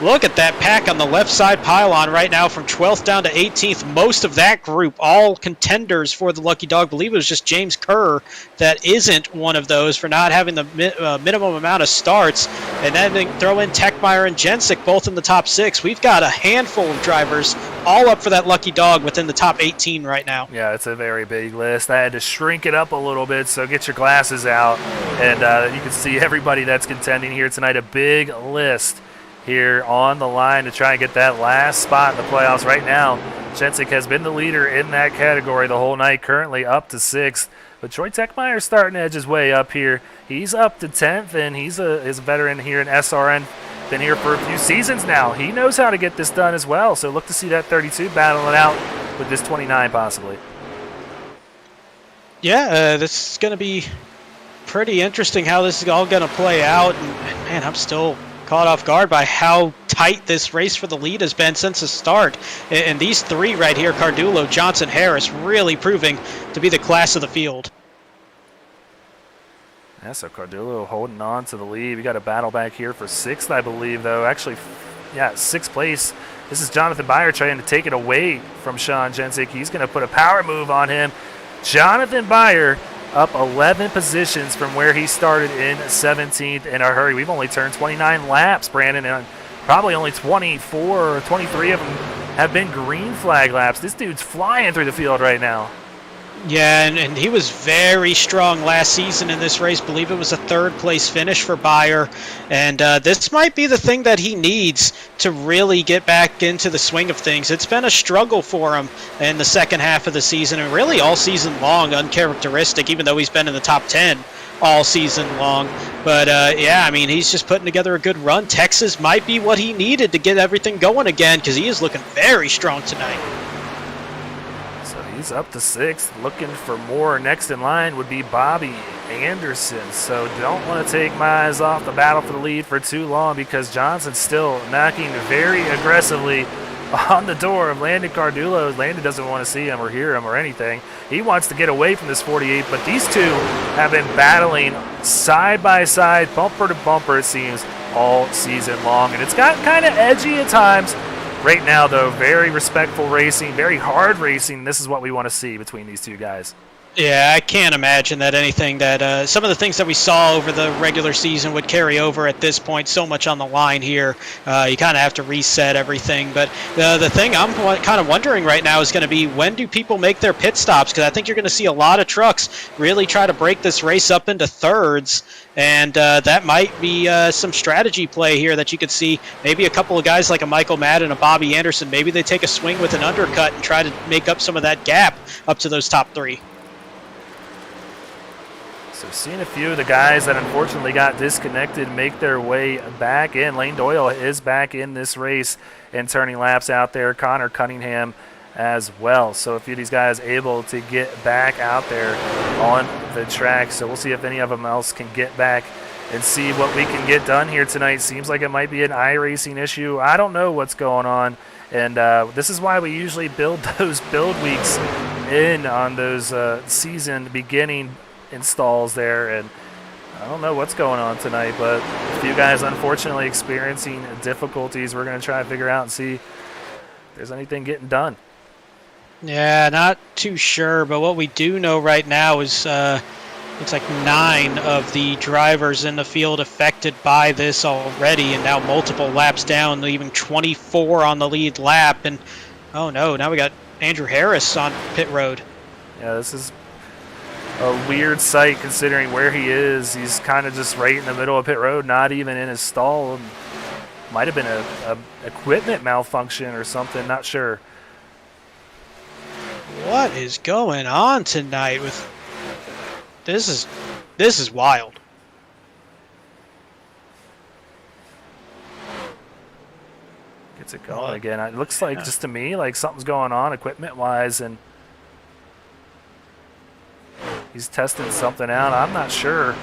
look at that pack on the left side pylon right now from 12th down to 18th. Most of that group, all contenders for the Lucky Dog. I believe it was just James Kerr that isn't one of those for not having the minimum amount of starts. And then throw in Techmeyer and Jensic both in the top 6. We've got a handful of drivers all up for that Lucky Dog within the top 18 right now. Yeah, it's a very big list. I had to shrink it up a little bit, so get your glasses out. And you can see everybody that's contending here tonight. A big list here on the line to try and get that last spot in the playoffs. Right now, Jensic has been the leader in that category the whole night, currently up to 6th. But Troy Techmeyer starting to edge his way up here. He's up to 10th, and he's a veteran here in SRN. Been here for a few seasons now. He knows how to get this done as well. So look to see that 32 battling out with this 29 possibly. Yeah, this is going to be pretty interesting how this is all going to play out. And man, I'm still caught off guard by how tight this race for the lead has been since the start. And these three right here, Cardulo, Johnson, Harris, really proving to be the class of the field. Yeah, so Cardulo holding on to the lead. We got a battle back here for 6th, I believe, though. Actually, yeah, 6th place. This is Jonathan Byer trying to take it away from Sean Jensick. He's going to put a power move on him. Jonathan Byer up 11 positions from where he started in 17th in a hurry. We've only turned 29 laps, Brandon, and probably only 24 or 23 of them have been green flag laps. This dude's flying through the field right now. Yeah, and he was very strong last season in this race. Believe it was a 3rd place finish for Byer. And this might be the thing that he needs to really get back into the swing of things. It's been a struggle for him in the second half of the season, and really all season long, uncharacteristic, even though he's been in the top 10 all season long. But yeah, I mean, he's just putting together a good run. Texas might be what he needed to get everything going again, because he is looking very strong tonight. He's up to 6th, looking for more. Next in line would be Bobby Anderson. So don't want to take my eyes off the battle for the lead for too long, because Johnson's still knocking very aggressively on the door of Landon Cardulo. Landon doesn't want to see him or hear him or anything. He wants to get away from this 48, but these two have been battling side by side, bumper to bumper, it seems, all season long. And it's gotten kind of edgy at times. Right now, though, very respectful racing, very hard racing. This is what we want to see between these two guys. Yeah, I can't imagine that anything that some of the things that we saw over the regular season would carry over at this point. So much on the line here. You kind of have to reset everything. But the thing I'm kind of wondering right now is going to be, when do people make their pit stops? Because I think you're going to see a lot of trucks really try to break this race up into thirds. And that might be some strategy play here that you could see. Maybe a couple of guys like a Michael Madden, a Bobby Anderson, maybe they take a swing with an undercut and try to make up some of that gap up to those top 3. So seeing a few of the guys that unfortunately got disconnected make their way back in. Lane Doyle is back in this race and turning laps out there. Connor Cunningham as well. So a few of these guys able to get back out there on the track. So we'll see if any of them else can get back and see what we can get done here tonight. Seems like it might be an iRacing issue. I don't know what's going on. And this is why we usually build those build weeks in on those season beginning installs there. And I don't know what's going on tonight, but a few guys unfortunately experiencing difficulties. We're going to try to figure out and see if there's anything getting done. Yeah, not too sure, but what we do know right now is it's like 9 of the drivers in the field affected by this already, and now multiple laps down, leaving 24 on the lead lap. And oh no, now we got Andrew Harris on pit road. Yeah, this is a weird sight considering where he is. He's kind of just right in the middle of pit road, not even in his stall. Might have been a equipment malfunction or something, not sure. What is going on tonight with this is wild. Gets it going again. It looks like, just to me, like something's going on equipment wise, and he's testing something out. I'm not sure.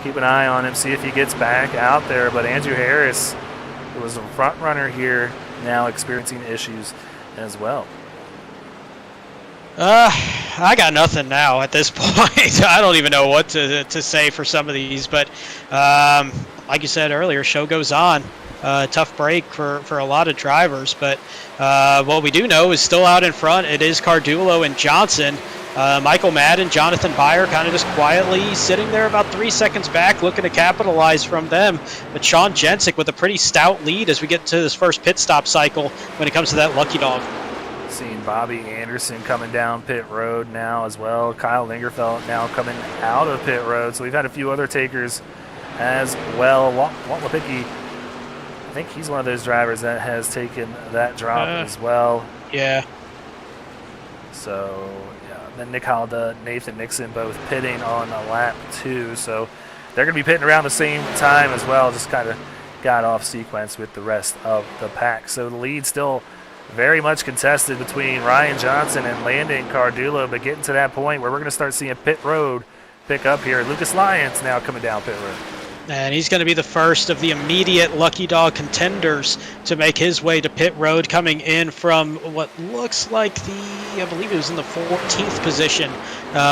Keep an eye on him, see if he gets back out there. But Andrew Harris, who was a front runner here, now experiencing issues as well. I got nothing now at this point. I don't even know what to say for some of these, but like you said earlier, show goes on. Tough break for a lot of drivers, but what we do know is still out in front. It is Cardulo and Johnson. Michael Madden, Jonathan Byer kind of just quietly sitting there about 3 seconds back, looking to capitalize from them. But Sean Jensick with a pretty stout lead as we get to this first pit stop cycle when it comes to that lucky dog. Seeing Bobby Anderson coming down pit road now as well. Kyle Lingerfeld now coming out of pit road. So we've had a few other takers as well. Walt Lipicki, I think he's one of those drivers that has taken that drop as well. Yeah. So, yeah. Then Nick Halda, Nathan Nixon both pitting on lap 2. So they're going to be pitting around the same time as well. Just kind of got off sequence with the rest of the pack. So the lead still very much contested between Ryan Johnson and Landon Cardulo, but getting to that point where we're going to start seeing pit road pick up here. Lucas Lyons now coming down pit road. And he's going to be the first of the immediate Lucky Dog contenders to make his way to pit road, coming in from what looks like I believe he was in the 14th position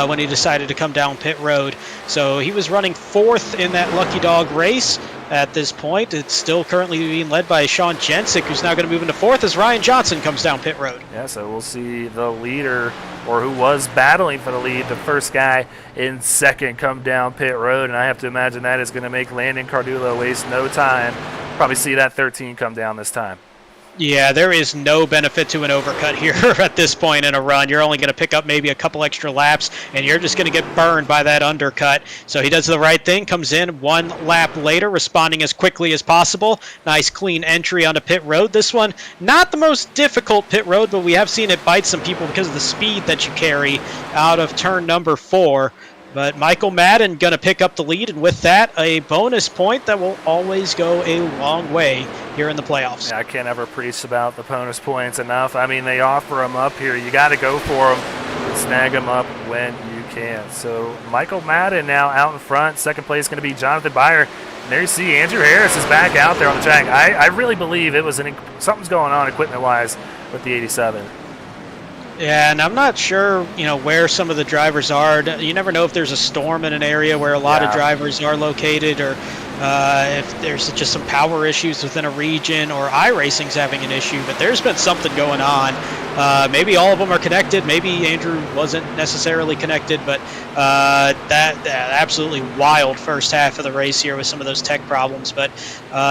when he decided to come down pit road. So he was running 4th in that Lucky Dog race. At this point, it's still currently being led by Sean Jensick, who's now going to move into 4th as Ryan Johnson comes down pit road. Yeah, so we'll see the leader, or who was battling for the lead, the first guy in 2nd, come down pit road, and I have to imagine that is going to make Landon Cardulo waste no time. Probably see that 13 come down this time. Yeah, there is no benefit to an overcut here at this point in a run. You're only going to pick up maybe a couple extra laps, and you're just going to get burned by that undercut. So he does the right thing, comes in 1 lap later, responding as quickly as possible. Nice, clean entry onto pit road. This one, not the most difficult pit road, but we have seen it bite some people because of the speed that you carry out of turn number 4. But Michael Madden going to pick up the lead, and with that, a bonus point that will always go a long way here in the playoffs. Yeah, I can't ever preach about the bonus points enough. I mean, they offer them up here. You got to go for them. Snag them up when you can. So Michael Madden now out in front. 2nd place going to be Jonathan Byer. And there you see Andrew Harris is back out there on the track. I really believe it was something's going on equipment-wise with the 87. Yeah, and I'm not sure, where some of the drivers are. You never know if there's a storm in an area where a lot of drivers are located, or if there's just some power issues within a region, or iRacing's having an issue. But there's been something going on. Maybe all of them are connected. Maybe Andrew wasn't necessarily connected, but that absolutely wild first half of the race here with some of those tech problems. But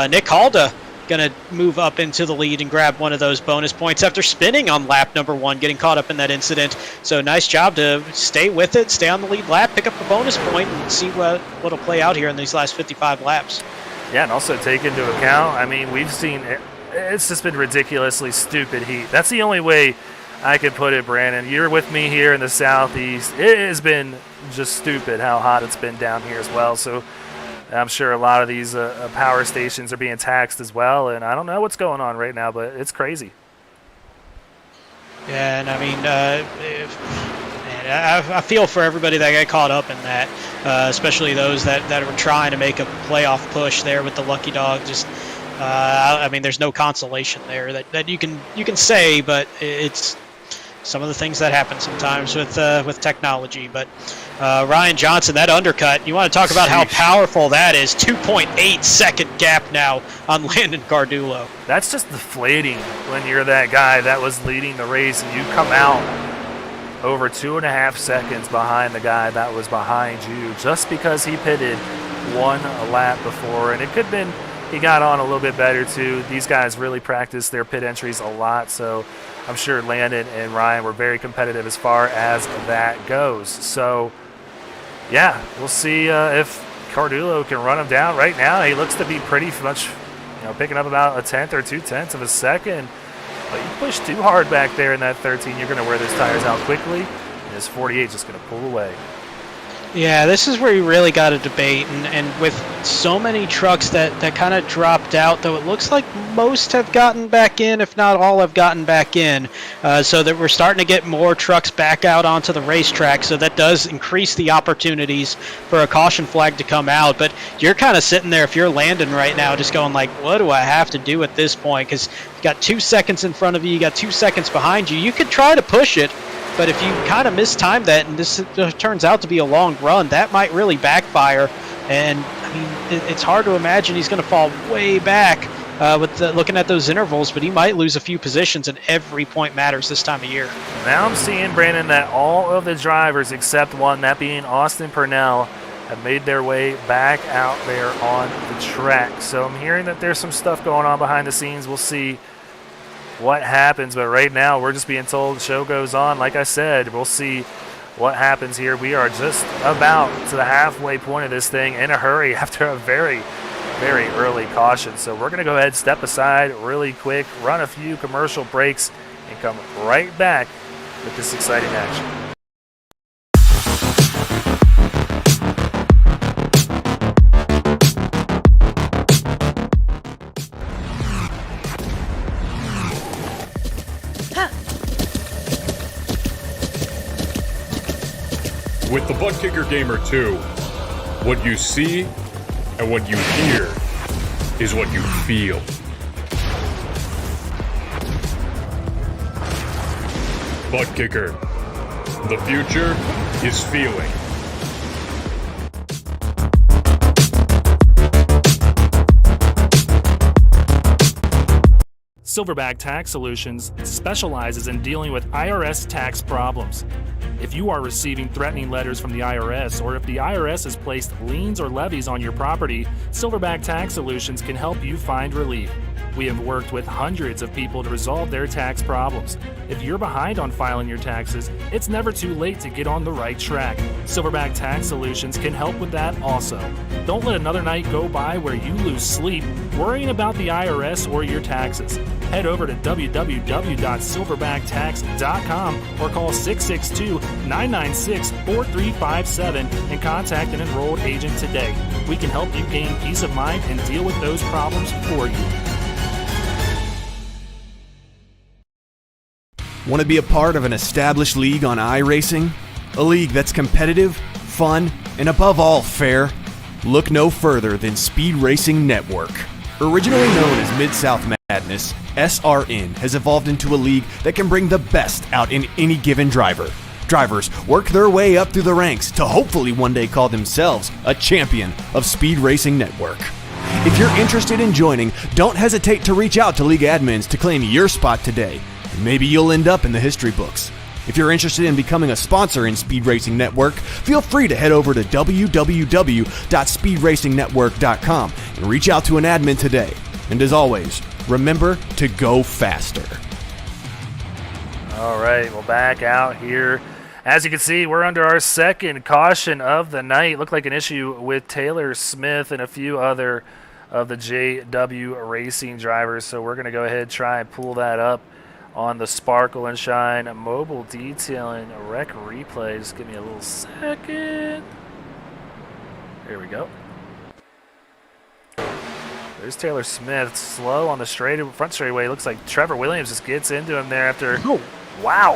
Nick Halda going to move up into the lead and grab one of those bonus points after spinning on lap number 1, getting caught up in that incident. So nice job to stay with it, stay on the lead lap, pick up the bonus point, and see what'll play out here in these last 55 laps. Yeah, and also take into account, I mean, we've seen it's just been ridiculously stupid heat. That's the only way I can put it, Brandon. You're with me here in the Southeast. It has been just stupid how hot it's been down here as well. So I'm sure a lot of these power stations are being taxed as well, and I don't know what's going on right now, but it's crazy. Yeah, and I mean, I feel for everybody that got caught up in that, especially those that were trying to make a playoff push there with the Lucky Dog. Just, I mean, there's no consolation there that you can say, but it's some of the things that happen sometimes with technology. But Ryan Johnson, that undercut, you want to talk about how powerful that is. 2.8 second gap now on Landon Cardulo. That's just deflating when you're that guy that was leading the race and you come out over 2.5 seconds behind the guy that was behind you just because he pitted 1 lap before. And it could have been he got on a little bit better too. These guys really practice their pit entries a lot, so I'm sure Landon and Ryan were very competitive as far as that goes. So yeah, we'll see if Cardulo can run him down. Right now, he looks to be pretty much, picking up about a 1/10 or 2/10 of a second. But you push too hard back there in that 13, you're going to wear those tires out quickly. And this 48 is just going to pull away. Yeah, this is where you really got to debate, and with so many trucks that kind of dropped out, though it looks like most have gotten back in, if not all have gotten back in, so that we're starting to get more trucks back out onto the racetrack, so that does increase the opportunities for a caution flag to come out. But you're kind of sitting there, if you're Landon right now, just going like, what do I have to do at this point? Because you got 2 seconds in front of you, you got 2 seconds behind you. You could try to push it, but if you kind of mistime that and this turns out to be a long run, that might really backfire. And I mean, it's hard to imagine he's going to fall way back looking at those intervals, but he might lose a few positions, and every point matters this time of year. Now I'm seeing, Brandon, that all of the drivers except one, that being Austin Purnell, have made their way back out there on the track. So I'm hearing that there's some stuff going on behind the scenes. We'll see what happens, but right now we're just being told the show goes on. Like I said, we'll see what happens here. We are just about to the halfway point of this thing in a hurry after a very, very early caution. So we're going to go ahead, step aside really quick, run a few commercial breaks, and come right back with this exciting action. With the Butt Kicker Gamer 2, what you see and what you hear is what you feel. Butt Kicker. The future is feeling. Silverback Tax Solutions specializes in dealing with IRS tax problems. If you are receiving threatening letters from the IRS, or if the IRS has placed liens or levies on your property, Silverback Tax Solutions can help you find relief. We have worked with hundreds of people to resolve their tax problems. If you're behind on filing your taxes, it's never too late to get on the right track. Silverback Tax Solutions can help with that also. Don't let another night go by where you lose sleep worrying about the IRS or your taxes. Head over to www.silverbacttax.com or call 662-996-4357 and contact an enrolled agent today. We can help you gain peace of mind and deal with those problems for you. Want to be a part of an established league on iRacing? A league that's competitive, fun, and above all fair? Look no further than Speed Racing Network. Originally known as Mid-South Madness, SRN has evolved into a league that can bring the best out in any given driver. Drivers work their way up through the ranks to hopefully one day call themselves a champion of Speed Racing Network. If you're interested in joining, don't hesitate to reach out to league admins to claim your spot today. Maybe you'll end up in the history books. If you're interested in becoming a sponsor in Speed Racing Network, feel free to head over to www.speedracingnetwork.com and reach out to an admin today. And as always, remember to go faster. All right, well, back out here. As you can see, we're under our second caution of the night. Looked like an issue with Taylor Smith and a few other of the JW Racing drivers. So we're going to go ahead and try and pull that up on the Sparkle and Shine mobile detailing rec replay. Just give me a little second. There we go. There's Taylor Smith, slow on the front straightaway. Looks like Trevor Williams just gets into him there after. Oh, wow.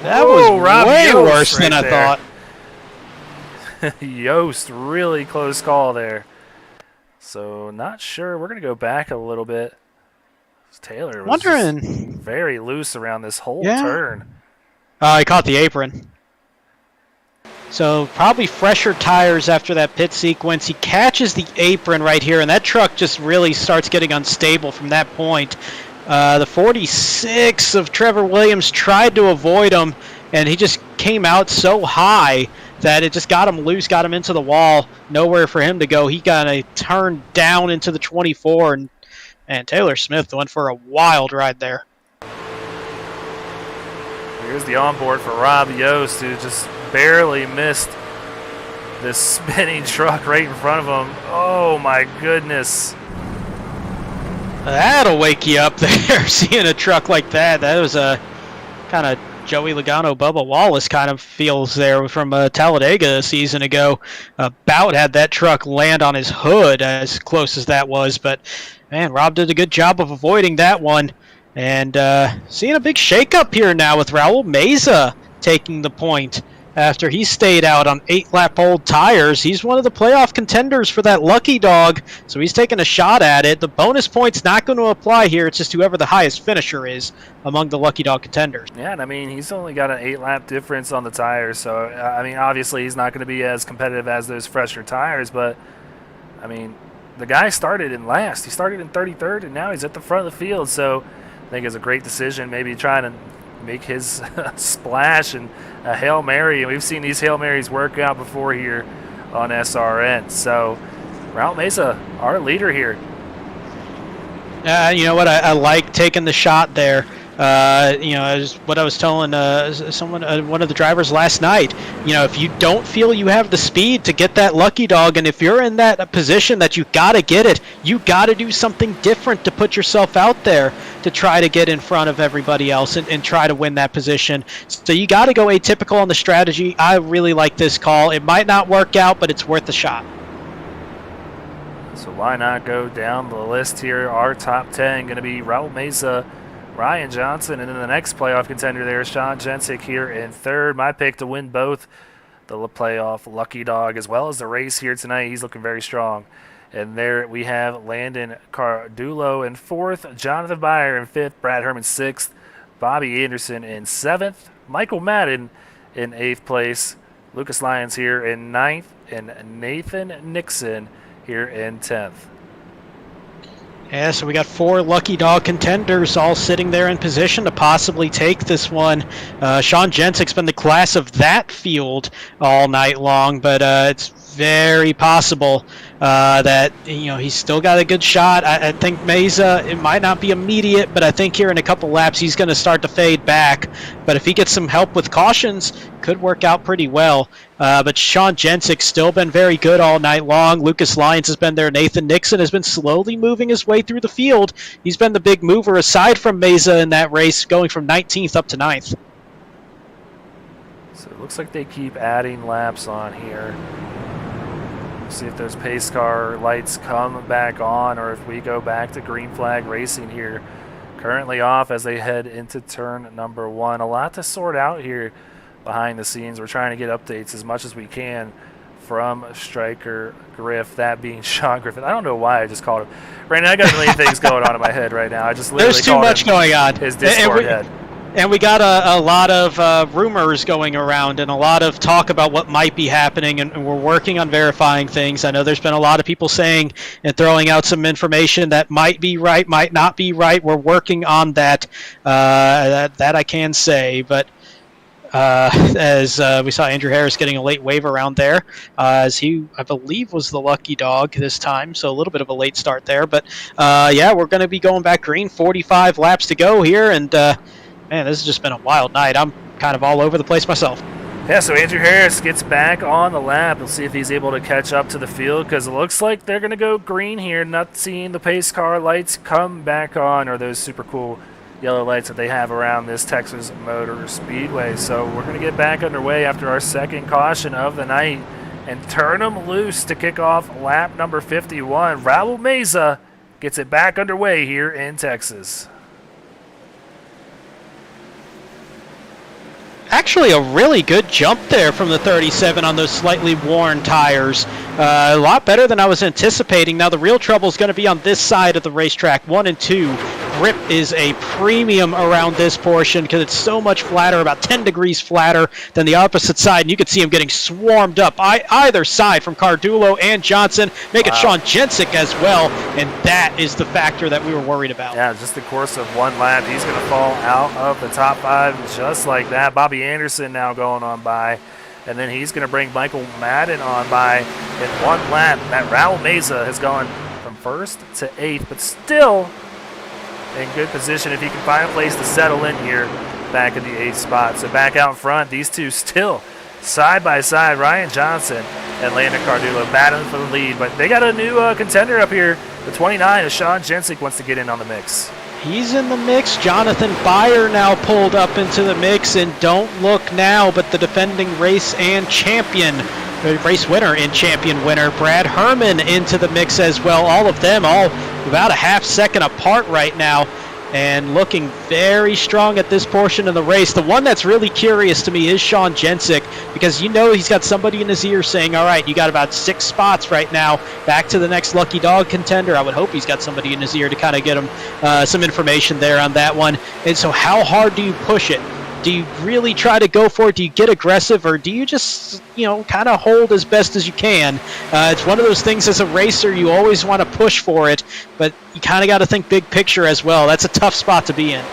That was way worse than I thought. Yost, really close call there. So not sure. We're going to go back a little bit. Taylor was very loose around this whole turn. He caught the apron. So probably fresher tires after that pit sequence. He catches the apron right here, and that truck just really starts getting unstable from that point. The 46 of Trevor Williams tried to avoid him, and he just came out so high that it just got him loose, got him into the wall. Nowhere for him to go. He got a turn down into the 24, and Taylor Smith went for a wild ride there. Here's the onboard for Rob Yost, who just barely missed this spinning truck right in front of him. Oh, my goodness. That'll wake you up there, seeing a truck like that. That was a kind of Joey Logano, Bubba Wallace kind of feels there from Talladega a season ago. Bout had that truck land on his hood as close as that was, but man, Rob did a good job of avoiding that one. And seeing a big shakeup here now with Raul Meza taking the point after he stayed out on 8-lap old tires. He's one of the playoff contenders for that lucky dog, so he's taking a shot at it. The bonus point's not going to apply here. It's just whoever the highest finisher is among the lucky dog contenders. Yeah, and I mean, he's only got an 8-lap difference on the tires, so I mean, obviously he's not going to be as competitive as those fresher tires, but I mean, the guy started in last. He started in 33rd, and now he's at the front of the field, so I think it's a great decision, maybe trying to make his splash and a Hail Mary. And we've seen these Hail Marys work out before here on SRN. So Raul Meza, our leader here. You know what? I like taking the shot there. You know, what I was telling one of the drivers last night. You know, if you don't feel you have the speed to get that lucky dog, and if you're in that position that you got to get it, you got to do something different to put yourself out there to try to get in front of everybody else and try to win that position. So you got to go atypical on the strategy. I really like this call. It might not work out, but it's worth a shot. So why not go down the list here? Our top 10 going to be Raul Meza, Ryan Johnson, and then the next playoff contender there, Sean Jensick here in third. My pick to win both the playoff lucky dog as well as the race here tonight. He's looking very strong. And there we have Landon Cardulo in fourth, Jonathan Byer in fifth, Brad Herman sixth, Bobby Anderson in seventh, Michael Madden in eighth place, Lucas Lyons here in ninth, and Nathan Nixon here in 10th. Yeah, so we got 4 lucky dog contenders all sitting there in position to possibly take this one. Sean Jensick's been the class of that field all night long, but it's very possible that he's still got a good shot. I think Meza, it might not be immediate, but I think here in a couple laps he's going to start to fade back. But if he gets some help with cautions, could work out pretty well. But Sean Jensick's still been very good all night long. Lucas Lyons has been there. Nathan Nixon has been slowly moving his way through the field. He's been the big mover aside from Meza in that race, going from 19th up to 9th. So it looks like they keep adding laps on here. See if those pace car lights come back on or if we go back to green flag racing here. Currently off as they head into turn number 1. A lot to sort out here behind the scenes. We're trying to get updates as much as we can from Striker Griff, that being Sean Griffith. I don't know why I just called him. Brandon, I got a million things going on in my head right now. I just literally There's too much going on. His Discord head. And we got a lot of rumors going around and a lot of talk about what might be happening, and we're working on verifying things. I know there's been a lot of people saying and throwing out some information that might be right, might not be right. We're working on that. That I can say, but as we saw Andrew Harris getting a late wave around there, as he, I believe, was the lucky dog this time, so a little bit of a late start there. But yeah, we're going to be going back green, 45 laps to go here, and man, this has just been a wild night. I'm kind of all over the place myself. Yeah, so Andrew Harris gets back on the lap. We'll see if he's able to catch up to the field because it looks like they're going to go green here, not seeing the pace car lights come back on, or those super cool yellow lights that they have around this Texas Motor Speedway. So we're going to get back underway after our second caution of the night and turn them loose to kick off lap number 51. Raul Meza gets it back underway here in Texas. Actually, a really good jump there from the 37 on those slightly worn tires. A lot better than I was anticipating. Now, the real trouble is going to be on this side of the racetrack, 1 and 2. Grip is a premium around this portion because it's so much flatter, about 10 degrees flatter than the opposite side. And you can see him getting swarmed up either side from Cardulo and Johnson, making Sean Jensick as well. And that is the factor that we were worried about. Yeah, just the course of one lap, he's going to fall out of the top 5 just like that. Bobby Anderson now going on by. And then he's going to bring Michael Madden on by in one lap. That Raul Meza has gone from 1st to 8th, but still in good position if he can find a place to settle in here back in the 8th spot. So back out front, these two still side by side, Ryan Johnson and Landon Cardulo battling for the lead. But they got a new contender up here, the 29, as Sean Jensick wants to get in on the mix. He's in the mix. Jonathan Byer now pulled up into the mix, and don't look now, but the defending race and champion, race winner and champion winner, Brad Herman, into the mix as well. All of them all about a half second apart right now, and looking very strong at this portion of the race. The one that's really curious to me is Sean Jensick, because he's got somebody in his ear saying, all right, you got about 6 spots right now back to the next lucky dog contender. I would hope he's got somebody in his ear to kind of get him some information there on that one. And so how hard do you push it? Do you really try to go for it? Do you get aggressive, or do you just, kind of hold as best as you can? It's one of those things as a racer, you always want to push for it, but you kind of got to think big picture as well. That's a tough spot to be in.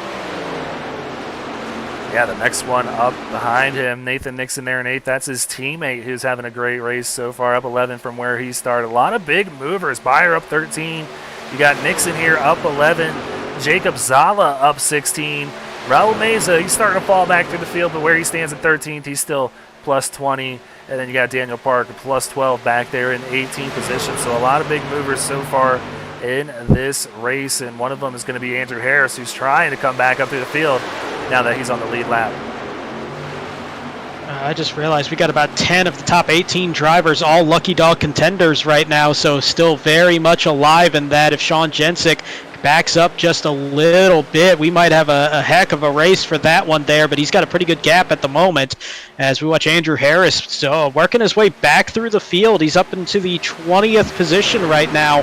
Yeah, the next one up behind him, Nathan Nixon there in 8th. That's his teammate who's having a great race so far, up 11 from where he started. A lot of big movers. Byer up 13. You got Nixon here up 11. Jacob Zala up 16. Raul Meza, he's starting to fall back through the field, but where he stands at 13th, he's still plus 20. And then you got Daniel Parker plus 12 back there in 18th position. So a lot of big movers so far in this race, and one of them is going to be Andrew Harris, who's trying to come back up through the field now that he's on the lead lap. I just realized we got about 10 of the top 18 drivers, all lucky dog contenders right now, so still very much alive in that. If Sean Jensick backs up just a little bit, we might have a heck of a race for that one there, but he's got a pretty good gap at the moment as we watch Andrew Harris working his way back through the field. He's up into the 20th position right now,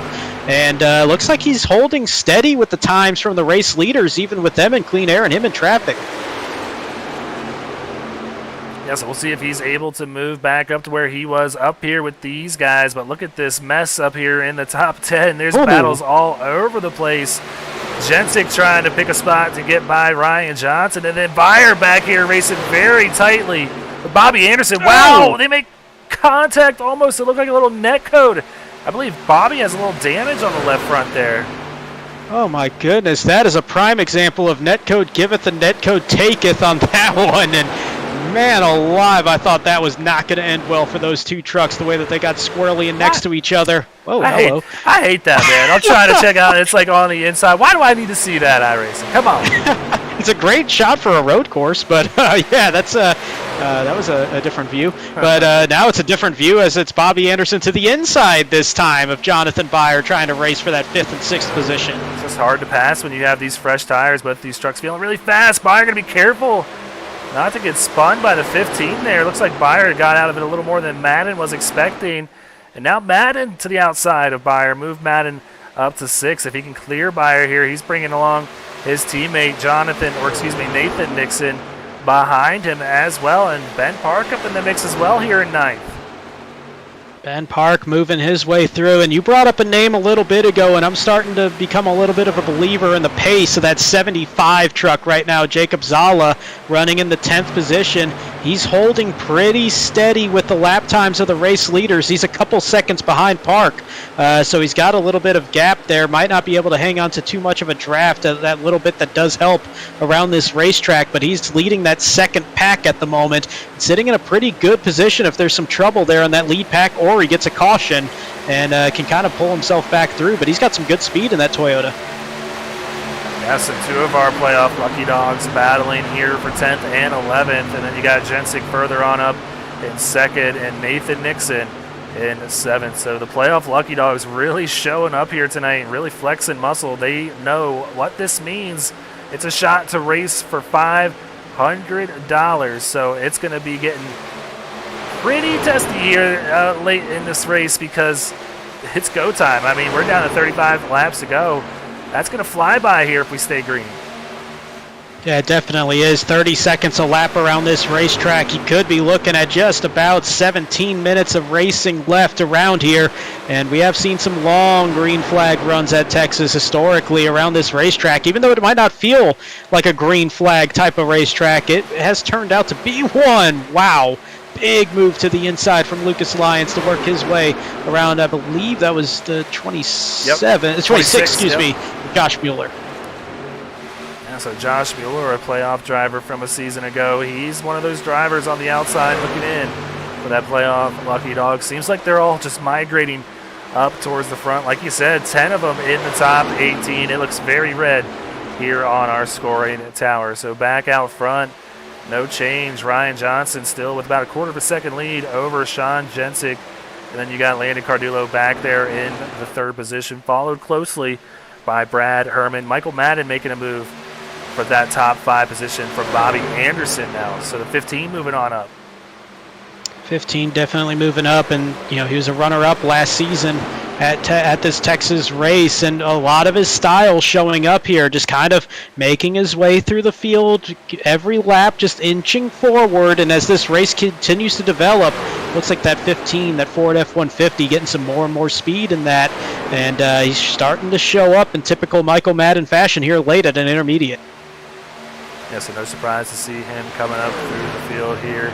and looks like he's holding steady with the times from the race leaders, even with them in clean air and him in traffic. Yeah, so we'll see if he's able to move back up to where he was up here with these guys. But look at this mess up here in the top 10. There's battles all over the place. Jensic trying to pick a spot to get by Ryan Johnson. And then Byer back here racing very tightly with Bobby Anderson. Wow, they make contact almost. It looked like a little net code. I believe Bobby has a little damage on the left front there. Oh my goodness, that is a prime example of netcode giveth and netcode taketh on that one. And man alive, I thought that was not going to end well for those two trucks, the way that they got squirrely and next to each other. Oh, hello. I hate that, man. I'm trying to check out. It's like on the inside. Why do I need to see that iRacing? Come on. It's a great shot for a road course, but yeah, that was a different view. But now it's a different view as it's Bobby Anderson to the inside this time of Jonathan Byer trying to race for that 5th and 6th position. It's just hard to pass when you have these fresh tires, but these trucks feeling really fast. Byer going to be careful not to get spun by the 15 there. Looks like Byer got out of it a little more than Madden was expecting. And now Madden to the outside of Byer. Move Madden up to 6. If he can clear Byer here, he's bringing along his teammate Nathan Nixon behind him as well. And Ben Park up in the mix as well here in 9th. Ben Park moving his way through, and you brought up a name a little bit ago, and I'm starting to become a little bit of a believer in the pace of that 75 truck right now. Jacob Zala running in the 10th position. He's holding pretty steady with the lap times of the race leaders. He's a couple seconds behind Park, so he's got a little bit of gap there. Might not be able to hang on to too much of a draft, that little bit that does help around this racetrack, but he's leading that second pack at the moment, sitting in a pretty good position if there's some trouble there on that lead pack, or he gets a caution and can kind of pull himself back through, but he's got some good speed in that Toyota. Yes, and two of our playoff lucky dogs battling here for 10th and 11th, and then you got Jensic further on up in 2nd and Nathan Nixon in 7th. So the playoff lucky dogs really showing up here tonight and really flexing muscle. They know what this means. It's a shot to race for $500, so it's going to be getting pretty testy here late in this race because it's go time. I mean, we're down to 35 laps to go. That's going to fly by here if we stay green. Yeah, it definitely is. 30 seconds a lap around this racetrack. You could be looking at just about 17 minutes of racing left around here. And we have seen some long green flag runs at Texas historically around this racetrack. Even though it might not feel like a green flag type of racetrack, it has turned out to be one. Wow. Big move to the inside from Lucas Lyons to work his way around. I believe that was the 26, excuse me, Josh Mueller. Yeah, so Josh Mueller, a playoff driver from a season ago. He's one of those drivers on the outside looking in for that playoff lucky dog. Seems like they're all just migrating up towards the front. Like you said, 10 of them in the top 18. It looks very red here on our scoring tower. So back out front, no change. Ryan Johnson still with about a quarter of a second lead over Sean Jensic. And then you got Landon Cardullo back there in the 3rd position, followed closely by Brad Herman. Michael Madden making a move for that top 5 position for Bobby Anderson now. So the 15 moving on up. 15 definitely moving up, and he was a runner-up last season at this Texas race, and a lot of his style showing up here, just kind of making his way through the field every lap, just inching forward. And as this race continues to develop, looks like that 15, that Ford F-150, getting some more and more speed in that, and he's starting to show up in typical Michael Madden fashion here late at an intermediate. Yeah, so no surprise to see him coming up through the field here.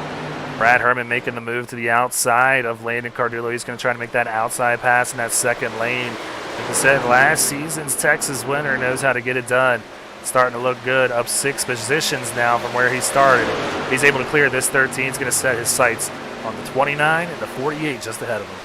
Brad Herman making the move to the outside of Landon Cardullo. He's going to try to make that outside pass in that 2nd lane. Like I said, last season's Texas winner knows how to get it done. Starting to look good, up 6 positions now from where he started. He's able to clear this 13. He's going to set his sights on the 29 and the 48 just ahead of him.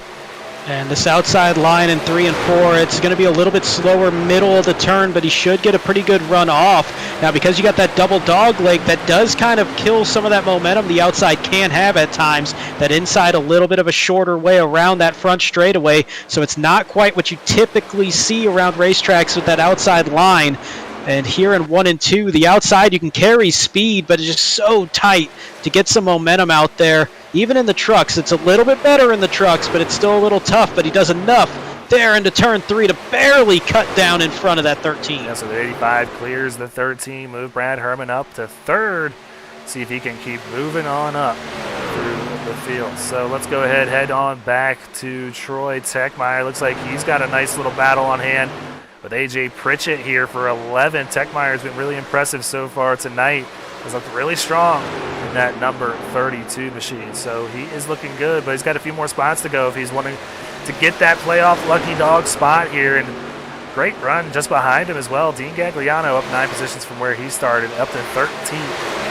And this outside line in 3 and 4, it's going to be a little bit slower middle of the turn, but he should get a pretty good run off. Now, because you got that double dog leg, that does kind of kill some of that momentum the outside can have at times. That inside a little bit of a shorter way around that front straightaway, so it's not quite what you typically see around racetracks with that outside line. And here in 1 and 2, the outside you can carry speed, but it's just so tight to get some momentum out there. Even in the trucks, it's a little bit better in the trucks, but it's still a little tough. But he does enough there into turn 3 to barely cut down in front of that 13. Yeah, so the 85 clears the 13, move Brad Herman up to 3rd. See if he can keep moving on up through the field. So let's go ahead, head on back to Troy Techmeyer. Looks like he's got a nice little battle on hand with AJ Pritchett here for 11. Techmeyer's been really impressive so far tonight. He's looked really strong in that number 32 machine. So he is looking good, but he's got a few more spots to go if he's wanting to get that playoff lucky dog spot here. And great run just behind him as well. Dean Gagliano up 9 positions from where he started, up to 13th.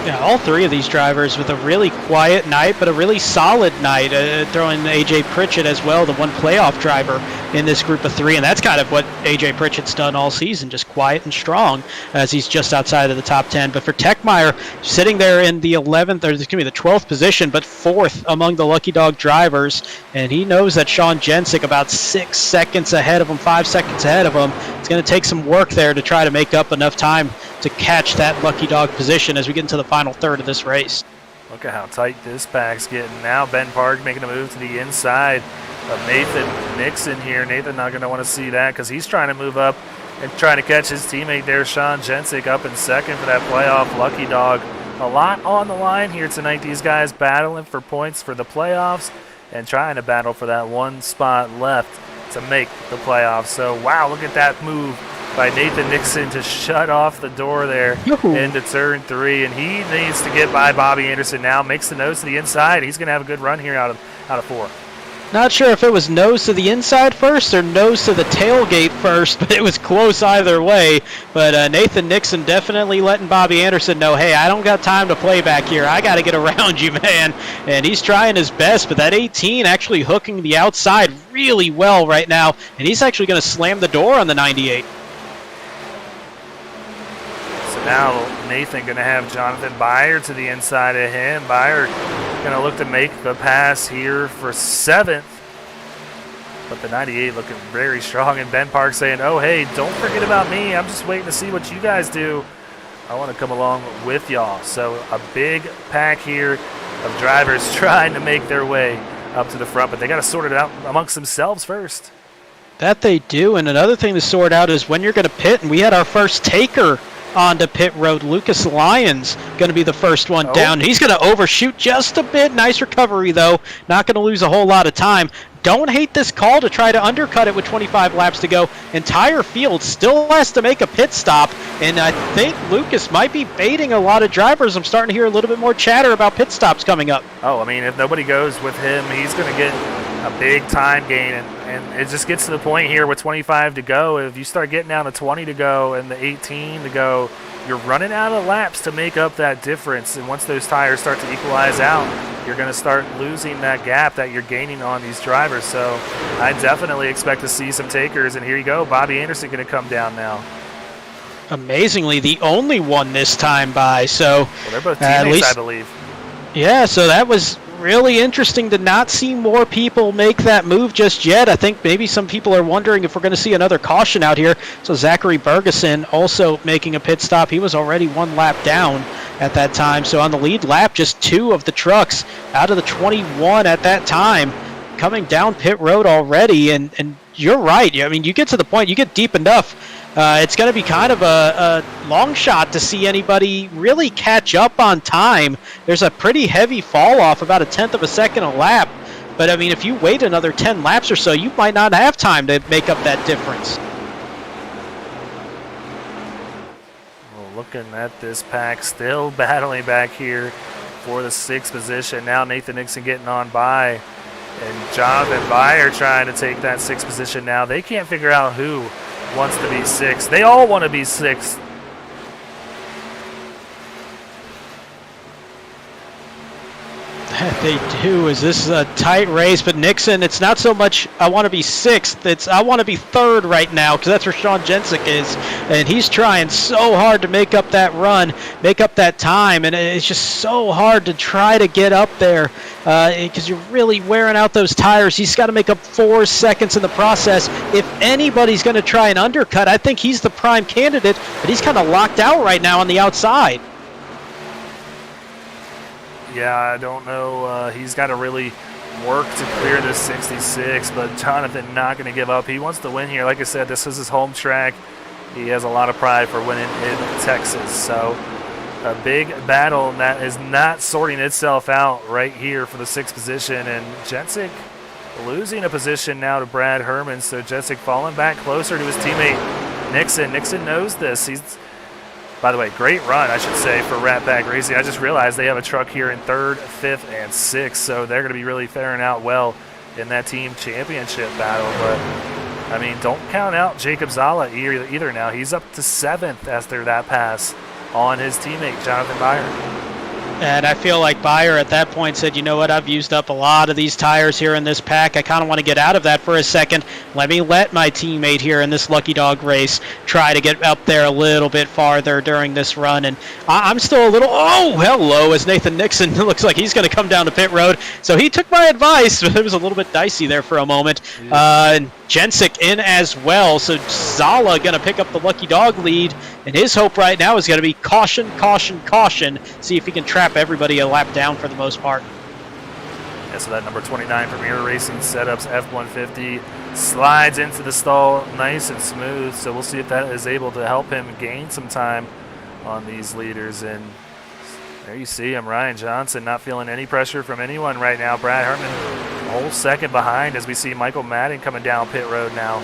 Yeah, all 3 of these drivers with a really quiet night, but a really solid night. Throwing AJ Pritchett as well, the one playoff driver in this group of 3, and that's kind of what AJ Pritchett's done all season, just quiet and strong as he's just outside of the top 10. But for Techmeyer, sitting there in the 11th, or excuse me, the 12th position, but 4th among the Lucky Dog drivers, and he knows that Sean Jensick about 6 seconds ahead of him, 5 seconds ahead of him. It's going to take some work there to try to make up enough time to catch that Lucky Dog position as we get into the final third of this race. Look at how tight this pack's getting now. Ben Park making a move to the inside of Nathan Nixon here. Nathan not going to want to see that because he's trying to move up and trying to catch his teammate there, Sean Jensick, up in 2nd for that playoff Lucky Dog. A lot on the line here tonight. These guys battling for points for the playoffs and trying to battle for that one spot left to make the playoffs. So, wow, look at that move by Nathan Nixon to shut off the door there into turn 3, and he needs to get by Bobby Anderson now. Makes the nose to the inside. He's going to have a good run here out of 4. Not sure if it was nose to the inside first or nose to the tailgate first, but it was close either way. But Nathan Nixon definitely letting Bobby Anderson know, hey, I don't got time to play back here. I got to get around you, man. And he's trying his best, but that 18 actually hooking the outside really well right now, and he's actually going to slam the door on the 98. Now Nathan going to have Jonathan Byer to the inside of him. Byer going to look to make the pass here for 7th. But the 98 looking very strong. And Ben Park saying, oh, hey, don't forget about me. I'm just waiting to see what you guys do. I want to come along with y'all. So a big pack here of drivers trying to make their way up to the front. But they got to sort it out amongst themselves first. That they do. And another thing to sort out is when you're going to pit. And we had our first taker onto pit road. Lucas Lyons going to be the first one down. He's going to overshoot just a bit. Nice recovery, though. Not going to lose a whole lot of time. Don't hate this call to try to undercut it with 25 laps to go. Entire field still has to make a pit stop, and I think Lucas might be baiting a lot of drivers. I'm starting to hear a little bit more chatter about pit stops coming up. Oh, I mean, if nobody goes with him, he's going to get a big time gain, and it just gets to the point here with 25 to go. If you start getting down to 20 to go and the 18 to go, you're running out of laps to make up that difference. And once those tires start to equalize out, you're going to start losing that gap that you're gaining on these drivers. So I definitely expect to see some takers. And here you go, Bobby Anderson going to come down now. Amazingly, the only one this time by. So well, they're both teammates, I believe. Yeah, so that was really interesting to not see more people make that move just yet. I think maybe some people are wondering if we're going to see another caution out here. So Zachary Bergeson also making a pit stop. He was already 1 lap down at that time. So on the lead lap, just 2 of the trucks out of the 21 at that time coming down pit road already. And you're right. I mean, you get to the point, you get deep enough, it's going to be kind of a long shot to see anybody really catch up on time. There's a pretty heavy fall off, about 1/10 of a second a lap. But, I mean, if you wait another 10 laps or so, you might not have time to make up that difference. Well, looking at this pack, still battling back here for the 6th position. Now Nathan Nixon getting on by. And Jonathan Byer trying to take that 6th position now. They can't figure out who wants to be 6th. They all want to be 6th. They Ooh, is this a tight race? But Nixon, it's not so much I want to be 6th, it's I want to be 3rd right now, because that's where Sean Jensick is. And he's trying so hard to make up that run, make up that time, and it's just so hard to try to get up there because you're really wearing out those tires. He's got to make up 4 seconds in the process. If anybody's going to try and undercut, I think he's the prime candidate, but he's kind of locked out right now on the outside. Yeah, I don't know. He's got to really work to clear this 66, but Jonathan not going to give up. He wants to win here. Like I said, this is his home track. He has a lot of pride for winning in Texas. So a big battle that is not sorting itself out right here for the 6th position. And Jensick losing a position now to Brad Herman. So Jensick falling back closer to his teammate Nixon. Nixon knows this. By the way, great run, I should say, for Rat Pack Racing. I just realized they have a truck here in 3rd, 5th, and 6th, so they're going to be really faring out well in that team championship battle. But, I mean, don't count out Jacob Zala either now. He's up to 7th after that pass on his teammate, Jonathan Byer. And I feel like Byer at that point said, you know what, I've used up a lot of these tires here in this pack. I kind of want to get out of that for a second. Let my teammate here in this Lucky Dog race try to get up there a little bit farther during this run. And I'm still a little, oh, hello, as Nathan Nixon looks like he's going to come down to pit road. So he took my advice, but it was a little bit dicey there for a moment. Jensick in as well, so Zala going to pick up the Lucky Dog lead, and his hope right now is going to be caution, caution, caution, see if he can trap everybody a lap down for the most part. Yeah, so that number 29 Premier Racing Setups F-150 slides into the stall nice and smooth, so we'll see if that is able to help him gain some time on these leaders. And there you see him, Ryan Johnson, not feeling any pressure from anyone right now. Brad Herman a whole second behind as we see Michael Madden coming down pit road now.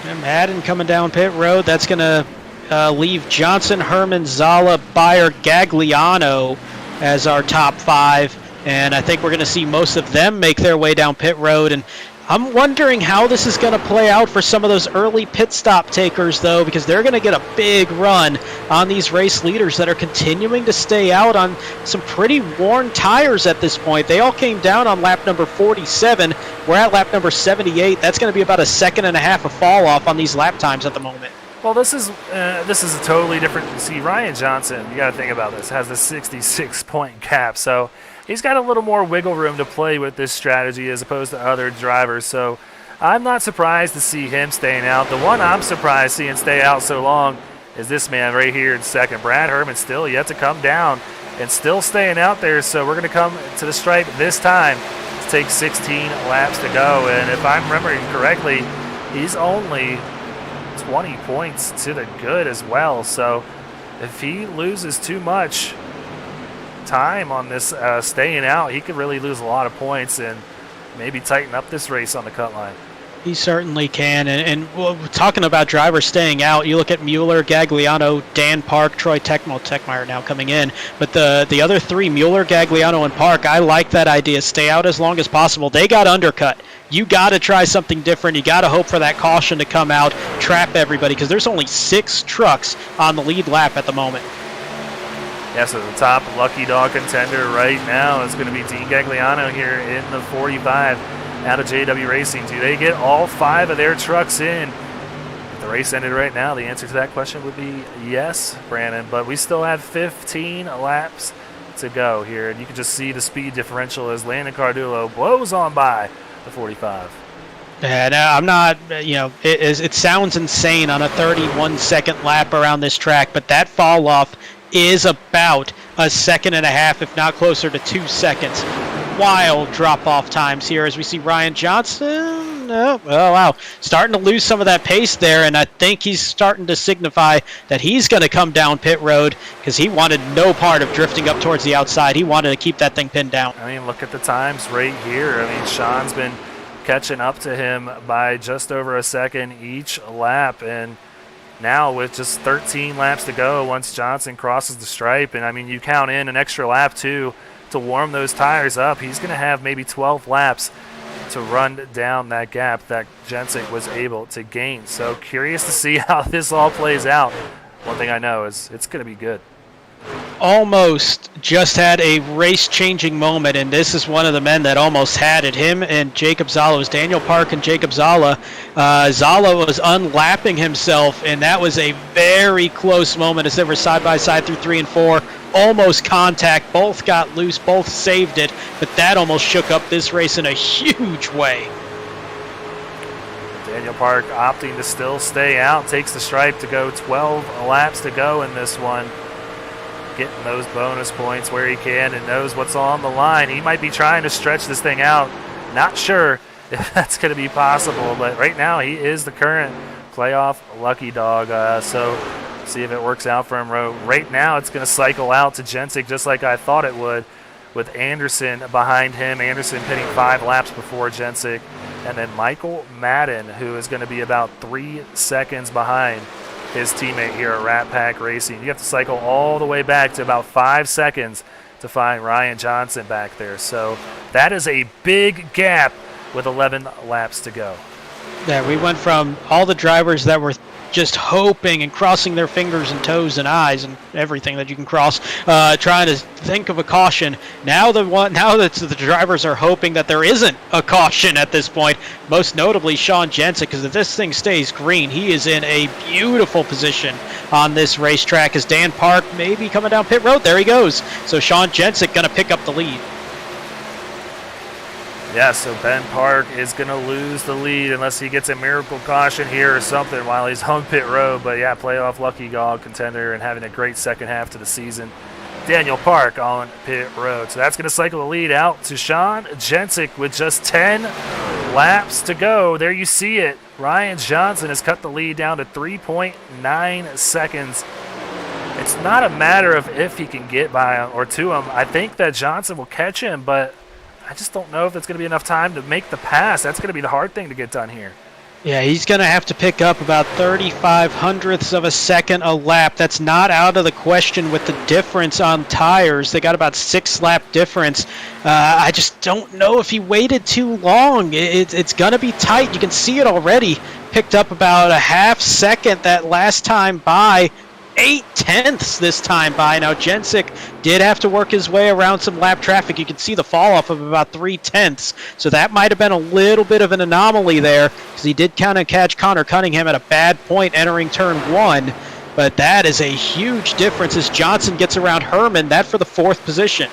And Madden coming down pit road. That's going to leave Johnson, Herman, Zala, Byer, Gagliano as our top 5. And I think we're going to see most of them make their way down pit road. And I'm wondering how this is going to play out for some of those early pit stop takers, though, because they're going to get a big run on these race leaders that are continuing to stay out on some pretty worn tires at this point. They all came down on lap number 47. We're at lap number 78. That's going to be about a second and a half of fall off on these lap times at the moment. Well, this is a totally different. See, Ryan Johnson, you got to think about this, has the 66-point cap, so he's got a little more wiggle room to play with this strategy as opposed to other drivers. So I'm not surprised to see him staying out. The one I'm surprised seeing stay out so long is this man right here in second. Brad Herman still yet to come down and still staying out there. So we're going to come to the stripe this time to take 16 laps to go. And if I'm remembering correctly, he's only 20 points to the good as well. So if he loses too much time on this staying out, he could really lose a lot of points and maybe tighten up this race on the cut line. He certainly can. And talking about drivers staying out, you look at Mueller, Gagliano, Dan Park, Troy Techmeyer now coming in. But the other 3, Mueller, Gagliano, and Park, I like that idea. Stay out as long as possible. They got undercut. You got to try something different. You got to hope for that caution to come out, trap everybody, because there's only 6 trucks on the lead lap at the moment. Yeah, so the top Lucky Dog contender right now is going to be Dean Gagliano here in the 45 out of JW Racing. Do they get all 5 of their trucks in? If the race ended right now, the answer to that question would be yes, Brandon. But we still have 15 laps to go here, and you can just see the speed differential as Landon Cardullo blows on by the 45. And I'm not, it sounds insane on a 31-second lap around this track, but that fall off is about a second and a half, if not closer to 2 seconds. Wild drop-off times here as we see Ryan Johnson. Oh, wow. Starting to lose some of that pace there, and I think he's starting to signify that he's going to come down pit road because he wanted no part of drifting up towards the outside. He wanted to keep that thing pinned down. I mean, look at the times right here. I mean, Sean's been catching up to him by just over a second each lap, and now with just 13 laps to go once Johnson crosses the stripe, and I mean, you count in an extra lap too to warm those tires up, he's going to have maybe 12 laps to run down that gap that Jensick was able to gain. So curious to see how this all plays out. One thing I know is it's going to be good. almost just had a race-changing moment, and this is one of the men that almost had it. Him and Jacob Zala. It was Daniel Park and Jacob Zala. Zala was unlapping himself, and that was a very close moment as they were side-by-side through 3 and 4. Almost contact. Both got loose. Both saved it, but that almost shook up this race in a huge way. Daniel Park opting to still stay out, takes the stripe to go 12 laps to go in this one. Getting those bonus points where he can and knows what's on the line. He might be trying to stretch this thing out. Not sure if that's going to be possible, but right now he is the current playoff lucky dog. So see if it works out for him. Right now it's going to cycle out to Jensic just like I thought it would, with Anderson behind him. Anderson pitting 5 laps before Jensic. And then Michael Madden, who is going to be about 3 seconds behind his teammate here at Rat Pack Racing. You have to cycle all the way back to about 5 seconds to find Ryan Johnson back there. So that is a big gap with 11 laps to go. Yeah, we went from all the drivers that were just hoping and crossing their fingers and toes and eyes and everything that you can cross, trying to think of a caution. Now that the drivers are hoping that there isn't a caution at this point. Most notably Sean Jensic, because if this thing stays green, he is in a beautiful position on this racetrack. As Dan Park may be coming down pit road, there he goes. So Sean Jensic going to pick up the lead. Yeah, so Ben Park is going to lose the lead unless he gets a miracle caution here or something while he's on pit road. But yeah, playoff lucky dog contender and having a great second half to the season. Daniel Park on pit road. So that's going to cycle the lead out to Sean Jensic with just 10 laps to go. There you see it. Ryan Johnson has cut the lead down to 3.9 seconds. It's not a matter of if he can get by or to him. I think that Johnson will catch him, but I just don't know if it's going to be enough time to make the pass. That's going to be the hard thing to get done here. Yeah, he's going to have to pick up about 35 hundredths of a second a lap. That's not out of the question with the difference on tires. They got about 6 lap difference. I just don't know if he waited too long. It's going to be tight. You can see it already. Picked up about a half second that last time by. 0.8 this time by. Now Jensic did have to work his way around some lap traffic. You can see the fall off of about 0.3, so that might have been a little bit of an anomaly there, because he did kind of catch Connor Cunningham at a bad point entering turn 1. But that is a huge difference as Johnson gets around Herman, that for the 4th position.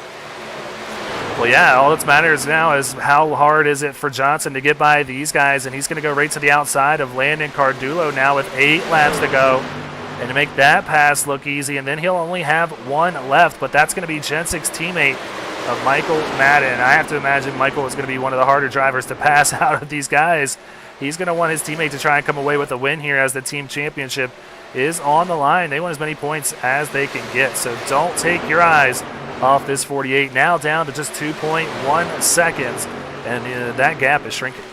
Well, yeah, all that matters now is how hard is it for Johnson to get by these guys, and he's going to go right to the outside of Landon Cardulo now with 8 laps to go. And to make that pass look easy, and then he'll only have 1 left, but that's going to be Jensic's teammate of Michael Madden. I have to imagine Michael is going to be one of the harder drivers to pass out of these guys. He's going to want his teammate to try and come away with a win here as the team championship is on the line. They want as many points as they can get, so don't take your eyes off this 48. Now down to just 2.1 seconds, and that gap is shrinking.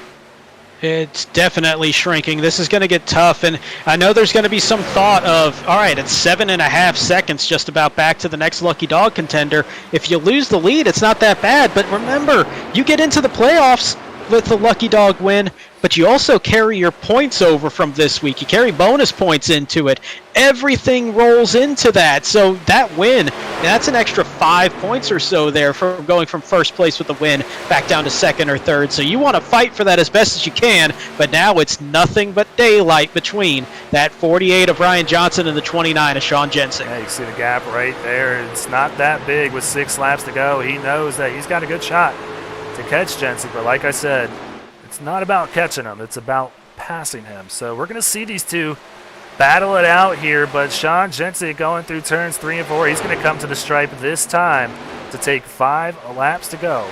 It's definitely shrinking. This is going to get tough, and I know there's going to be some thought of, all right, it's 7.5 seconds just about back to the next lucky dog contender. If you lose the lead, it's not that bad, but remember, you get into the playoffs with the lucky dog win, but you also carry your points over from this week. You carry bonus points into it. Everything rolls into that. So that win, that's an extra 5 points or so there for going from first place with the win back down to second or third. So you want to fight for that as best as you can, but now it's nothing but daylight between that 48 of Ryan Johnson and the 29 of Sean Jensic. Yeah, you see the gap right there. It's not that big with 6 laps to go. He knows that he's got a good shot to catch Jensic, but like I said, it's not about catching him, it's about passing him. So we're going to see these two battle it out here, but Sean Jensic going through turns 3 and 4, he's going to come to the stripe this time to take 5 laps to go.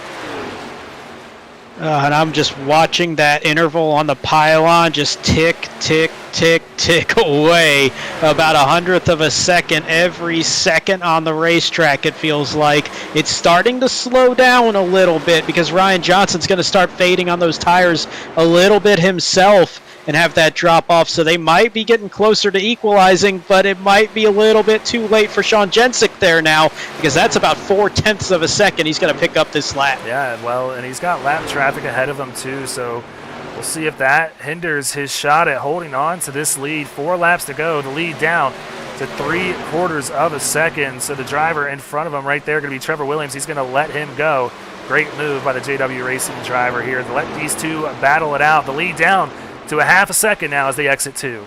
And I'm just watching that interval on the pylon just tick, tick, tick, tick away about 100th of a second every second on the racetrack. It feels like it's starting to slow down a little bit because Ryan Johnson's going to start fading on those tires a little bit himself and have that drop off, so they might be getting closer to equalizing, but it might be a little bit too late for Sean Jensic there now, because that's about 0.4 of a second he's going to pick up this lap. Yeah, well, and he's got lap traffic ahead of him too, so we'll see if that hinders his shot at holding on to this lead. 4 laps to go, the lead down to 3/4 of a second. So the driver in front of him right there going to be Trevor Williams. He's going to let him go. Great move by the JW Racing driver here to let these two battle it out. The lead down to a half a second now as they exit 2.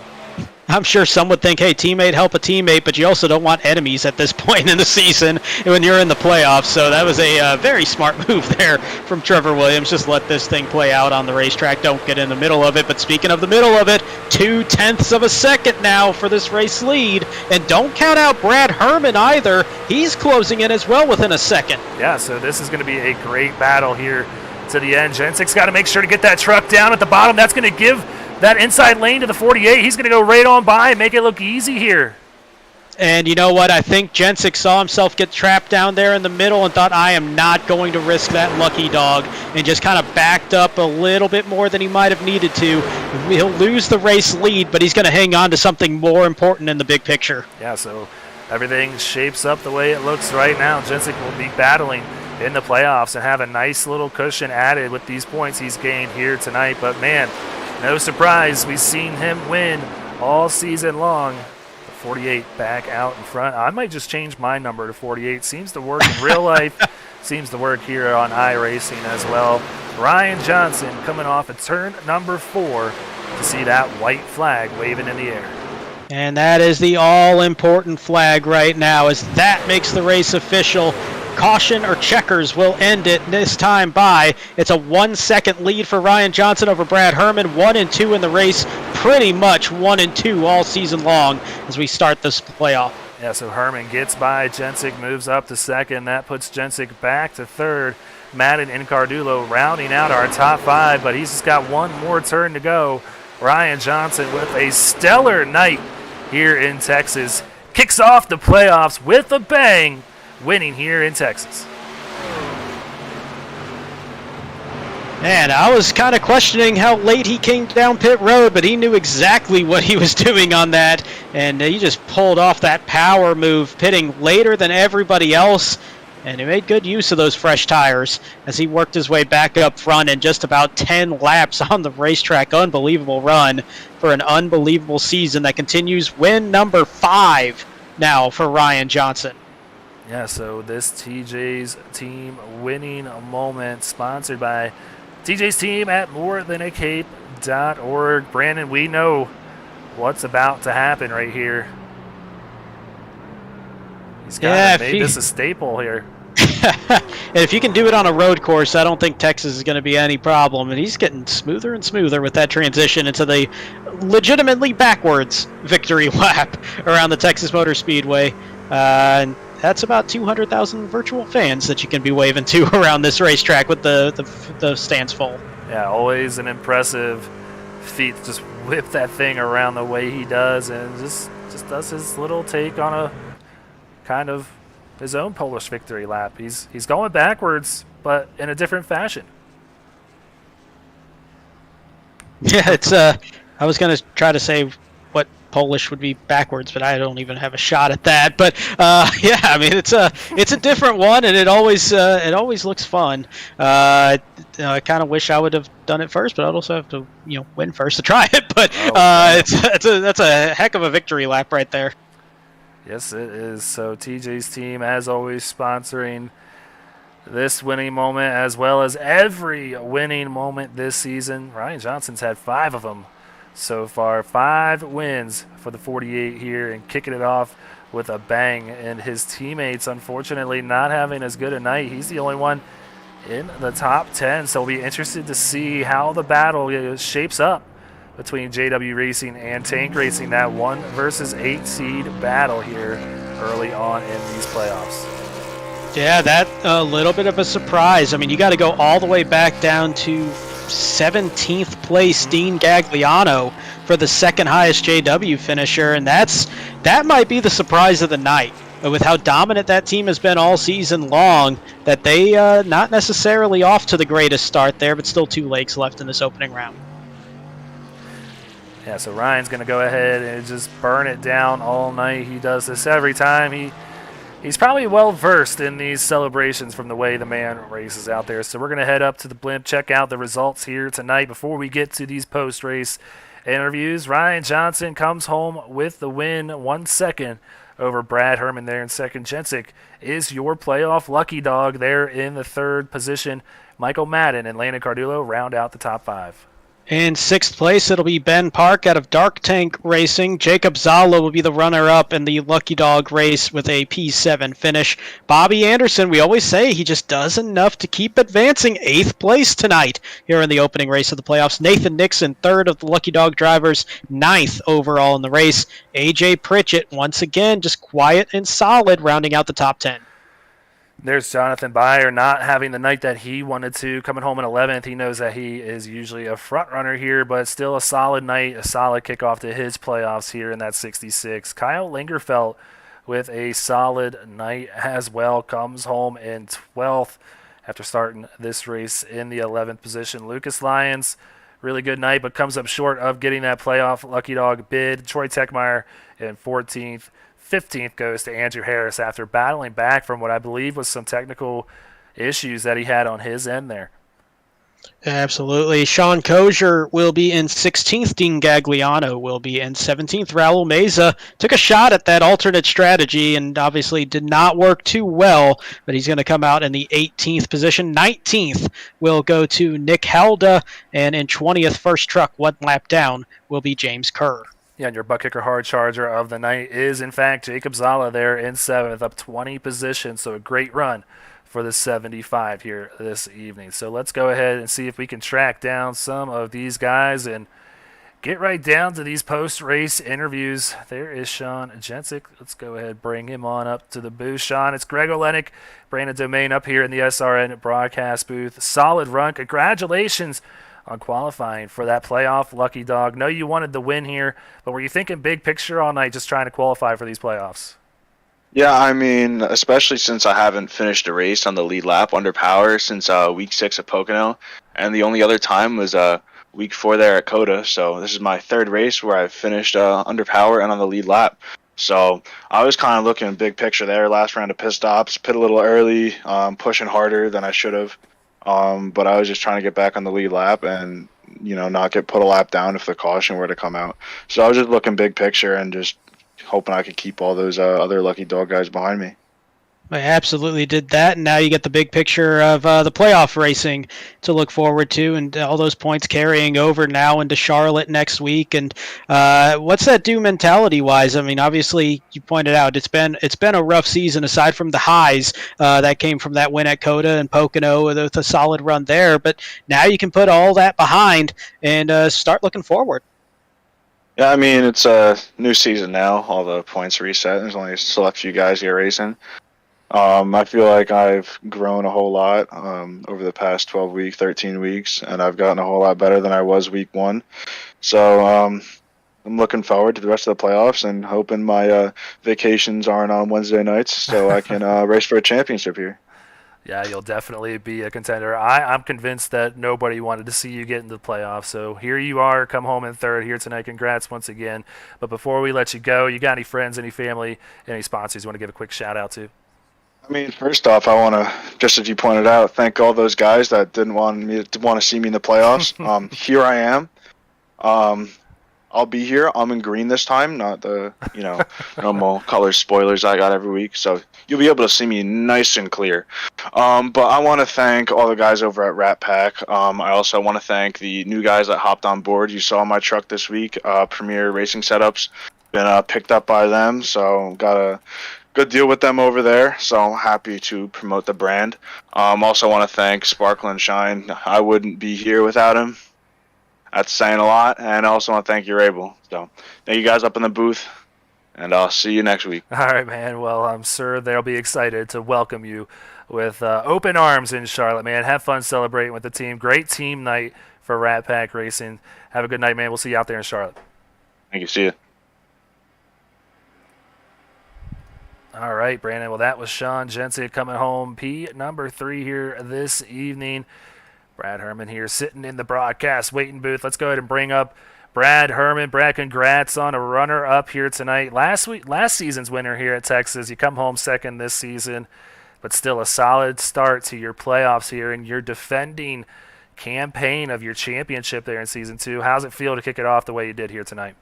I'm sure some would think, hey, teammate, help a teammate, but you also don't want enemies at this point in the season when you're in the playoffs. So that was a very smart move there from Trevor Williams. Just let this thing play out on the racetrack. Don't get in the middle of it. But speaking of the middle of it, 0.2 of a second now for this race lead. And don't count out Brad Herman either. He's closing in as well within a second. Yeah, so this is going to be a great battle here to the end. Jensik's got to make sure to get that truck down at the bottom. That's going to give that inside lane to the 48. He's going to go right on by and make it look easy here. And you know what? I think Jensik saw himself get trapped down there in the middle and thought, I am not going to risk that lucky dog, and just kind of backed up a little bit more than he might have needed to. He'll lose the race lead, but he's going to hang on to something more important in the big picture. Yeah, so everything shapes up the way it looks right now. Jensik will be battling in the playoffs and have a nice little cushion added with these points he's gained here tonight. But man, no surprise, we've seen him win all season long. The 48 back out in front. I might just change my number to 48. Seems to work in real life. Seems to work here on iRacing as well. Ryan Johnson coming off of turn number 4 to see that white flag waving in the air. And that is the all-important flag right now, as that makes the race official. Caution or checkers will end it this time by. It's a 1-second lead for Ryan Johnson over Brad Herman. 1 and 2 in the race, pretty much 1 and 2 all season long as we start this playoff. Yeah, so Herman gets by. Jensik moves up to second. That puts Jensik back to third. Madden and Cardulo rounding out our top 5, but he's just got one more turn to go. Ryan Johnson with a stellar night here in Texas. Kicks off the playoffs with a bang, winning here in Texas. Man, I was kind of questioning how late he came down pit road, but he knew exactly what he was doing on that, and he just pulled off that power move, pitting later than everybody else, and he made good use of those fresh tires as he worked his way back up front in just about 10 laps on the racetrack. Unbelievable run for an unbelievable season that continues. Win number 5 now for Ryan Johnson. Yeah, so this TJ's Team winning moment sponsored by TJ's Team at morethanAcape.org. Brandon, we know what's about to happen right here. He's got to make this a staple here. And if you can do it on a road course, I don't think Texas is going to be any problem. And he's getting smoother and smoother with that transition into the legitimately backwards victory lap around the Texas Motor Speedway. And that's about 200,000 virtual fans that you can be waving to around this racetrack with the stands full. Yeah, always an impressive feat to just whip that thing around the way he does, and just does his little take on a kind of his own Polish victory lap. He's going backwards, but in a different fashion. Yeah, it's I was going to try to say what Polish would be backwards, but I don't even have a shot at that. But yeah, I mean it's a different one, and it always looks fun. I kind of wish I would have done it first, but I'd also have to win first to try it. But that's a heck of a victory lap right there. Yes, it is. So TJ's Team, as always, sponsoring this winning moment as well as every winning moment this season. Ryan Johnson's had 5 of them so far. 5 wins for the 48 here, and kicking it off with a bang. And his teammates, unfortunately, not having as good a night. He's the only one in the top 10, so we'll be interested to see how the battle shapes up between JW Racing and Tank Racing, that 1 versus 8 seed battle here early on in these playoffs. Yeah, that a little bit of a surprise. I mean, you got to go all the way back down to 17th place Dean Gagliano for the second highest JW finisher, and that might be the surprise of the night. With how dominant that team has been all season long, that they not necessarily off to the greatest start there, but still 2 legs left in this opening round. Yeah, so Ryan's going to go ahead and just burn it down all night. He does this every time. He's probably well-versed in these celebrations from the way the man races out there. So we're going to head up to the blimp, check out the results here tonight before we get to these post-race interviews. Ryan Johnson comes home with the win, 1 second over Brad Herman there in second. Jensic is your playoff lucky dog there in the third position. Michael Madden and Landon Cardullo round out the top 5. In sixth place, it'll be Ben Park out of Dark Tank Racing. Jacob Zala will be the runner-up in the Lucky Dog race with a P7 finish. Bobby Anderson, we always say he just does enough to keep advancing. 8th place tonight here in the opening race of the playoffs. Nathan Nixon, third of the Lucky Dog drivers, 9th overall in the race. AJ Pritchett, once again, just quiet and solid, rounding out the top 10. There's Jonathan Byer not having the night that he wanted to, coming home in 11th. He knows that he is usually a front runner here, but still a solid night, a solid kickoff to his playoffs here in that 66. Kyle Lingerfeld with a solid night as well, comes home in 12th after starting this race in the 11th position. Lucas Lyons, really good night, but comes up short of getting that playoff lucky dog bid. Troy Techmeyer in 14th. 15th goes to Andrew Harris after battling back from what I believe was some technical issues that he had on his end there. Absolutely. Sean Kozier will be in 16th. Dean Gagliano will be in 17th. Raul Meza took a shot at that alternate strategy and obviously did not work too well, but he's going to come out in the 18th position. 19th will go to Nick Halda, and in 20th, first truck, 1 lap down, will be James Kerr. Yeah, and your butt kicker hard charger of the night is, in fact, Jacob Zala there in 7th, up 20 positions, so a great run for the 75 here this evening. So let's go ahead and see if we can track down some of these guys and get right down to these post-race interviews. There is Sean Jensic. Let's go ahead and bring him on up to the booth. Sean, it's Greg Olenek, Brandon Domain up here in the SRN broadcast booth. Solid run. Congratulations on qualifying for that playoff lucky dog. Know you wanted the win here, but were you thinking big picture all night just trying to qualify for these playoffs? Yeah, I mean, especially since I haven't finished a race on the lead lap under power since week 6 at Pocono, and the only other time was week 4 there at Coda. So this is my 3rd race where I've finished under power and on the lead lap. So I was kind of looking big picture there. Last round of pit stops, pit a little early, pushing harder than I should have. But I was just trying to get back on the lead lap and, not get put a lap down if the caution were to come out. So I was just looking big picture and just hoping I could keep all those other lucky dog guys behind me. I absolutely did that, and now you get the big picture of the playoff racing to look forward to, and all those points carrying over now into Charlotte next week. And what's that do mentality-wise? I mean, obviously, you pointed out it's been a rough season aside from the highs that came from that win at Coda and Pocono with a solid run there. But now you can put all that behind and start looking forward. Yeah, I mean, it's a new season now. All the points reset. There's only a select few guys here racing. I feel like I've grown a whole lot over the past 13 weeks, and I've gotten a whole lot better than I was week 1. So I'm looking forward to the rest of the playoffs and hoping my vacations aren't on Wednesday nights so I can race for a championship here. Yeah, you'll definitely be a contender. I'm convinced that nobody wanted to see you get into the playoffs. So here you are, come home in 3rd here tonight. Congrats once again. But before we let you go, you got any friends, any family, any sponsors you want to give a quick shout out to? I mean, first off, I want to, just as you pointed out, thank all those guys that didn't want to see me in the playoffs. Here I am. I'll be here. I'm in green this time, not the normal color spoilers I got every week. So you'll be able to see me nice and clear. But I want to thank all the guys over at Rat Pack. I also want to thank the new guys that hopped on board. You saw my truck this week, Premier Racing Setups. Been picked up by them, so got a good deal with them over there, so I'm happy to promote the brand. Also want to thank Sparkle and Shine. I wouldn't be here without him. That's saying a lot. And I also want to thank Urable. So thank you guys up in the booth, and I'll see you next week. All right, man. Well, I'm sure they'll be excited to welcome you with open arms in Charlotte, man. Have fun celebrating with the team. Great team night for Rat Pack Racing. Have a good night, man. We'll see you out there in Charlotte. Thank you. See you. All right, Brandon. Well, that was Sean Jensic coming home, number 3 here this evening. Brad Herman here sitting in the broadcast waiting booth. Let's go ahead and bring up Brad Herman. Brad, congrats on a runner-up here tonight. Last season's winner here at Texas. You come home 2nd this season, but still a solid start to your playoffs here, and you're defending campaign of your championship there in Season 2. How's it feel to kick it off the way you did here tonight?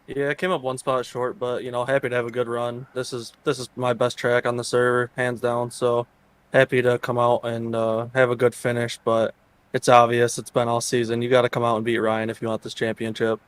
Yeah, I came up one spot short, but happy to have a good run. This is my best track on the server, hands down. So happy to come out and have a good finish. But it's obvious it's been all season. You got to come out and beat Ryan if you want this championship.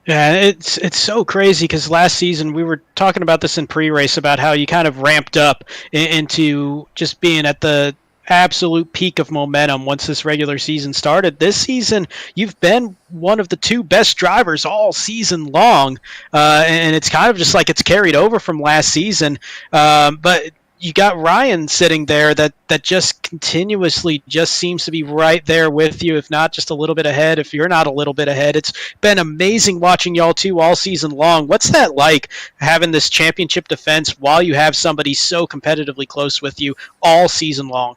Yeah, it's so crazy because last season we were talking about this in pre-race about how you kind of ramped up into just being at the absolute peak of momentum once this regular season started. This season, you've been one of the two best drivers all season long, and it's kind of just like it's carried over from last season. But you got Ryan sitting there that just continuously just seems to be right there with you, if not just a little bit ahead, if you're not a little bit ahead. It's been amazing watching y'all two all season long. What's that like, having this championship defense while you have somebody so competitively close with you all season long?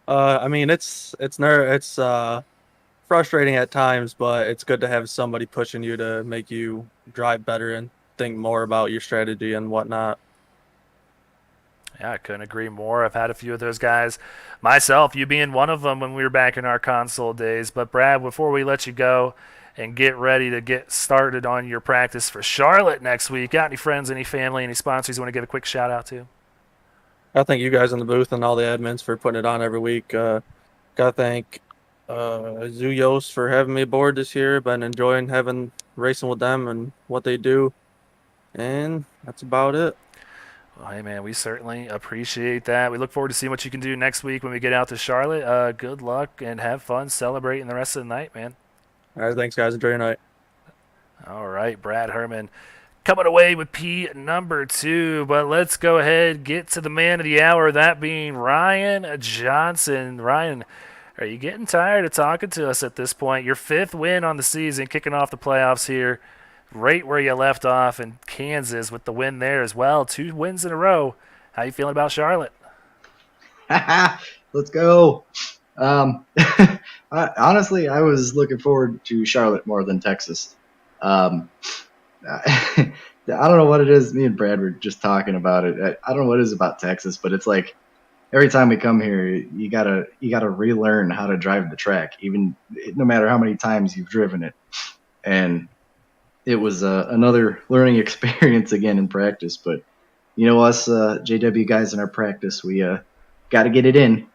I mean, it's frustrating at times, but it's good to have somebody pushing you to make you drive better and think more about your strategy and whatnot. Yeah, I couldn't agree more. I've had a few of those guys myself, you being one of them when we were back in our console days. But, Brad, before we let you go and get ready to get started on your practice for Charlotte next week, got any friends, any family, any sponsors you want to give a quick shout out to? I thank you guys in the booth and all the admins for putting it on every week. Gotta thank Zuyos for having me aboard this year. Been enjoying racing with them and what they do. And that's about it. Well, hey, man, we certainly appreciate that. We look forward to seeing what you can do next week when we get out to Charlotte. Good luck and have fun celebrating the rest of the night, man. All right, thanks, guys. Enjoy your night. All right, Brad Herman coming away with P number 2. But let's go ahead and get to the man of the hour, that being Ryan Johnson. Ryan, are you getting tired of talking to us at this point? Your 5th win on the season, kicking off the playoffs here, right where you left off in Kansas with the win there as well. 2 wins in a row. How you feeling about Charlotte? Let's go. Honestly, I was looking forward to Charlotte more than Texas. I don't know what it is. Me and Brad were just talking about it. I don't know what it is about Texas, but it's like every time we come here, you gotta relearn how to drive the track, even no matter how many times you've driven it. And it was another learning experience again in practice. But us JW guys in our practice, we got to get it in.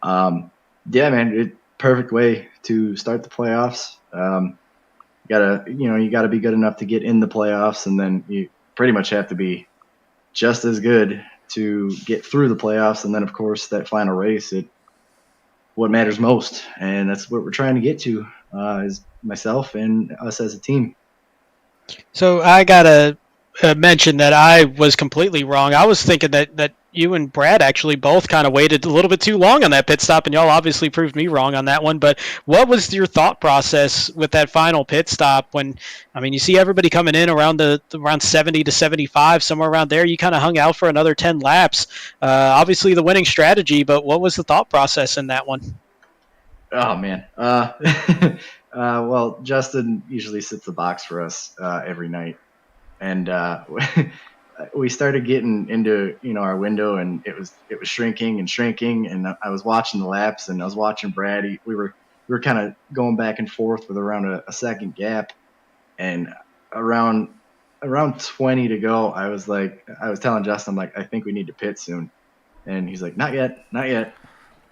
Yeah, man, perfect way to start the playoffs. You gotta be good enough to get in the playoffs, and then you pretty much have to be just as good to get through the playoffs. And then, of course, that final race, what matters most, and that's what we're trying to get to, is myself and us as a team. So I gotta mention that I was completely wrong. I was thinking that you and Brad actually both kind of waited a little bit too long on that pit stop, and y'all obviously proved me wrong on that one. But what was your thought process with that final pit stop when, I mean, you see everybody coming in around around 70 to 75, somewhere around there. You kind of hung out for another 10 laps. Obviously the winning strategy, but what was the thought process in that one? Oh, man. Well, Justin usually sits the box for us every night. And we started getting into our window, and it was shrinking and shrinking. And I was watching the laps, and I was watching Brad. We were kind of going back and forth with around a second gap, and around 20 to go, I was telling Justin, I'm like, I think we need to pit soon. And he's like, not yet.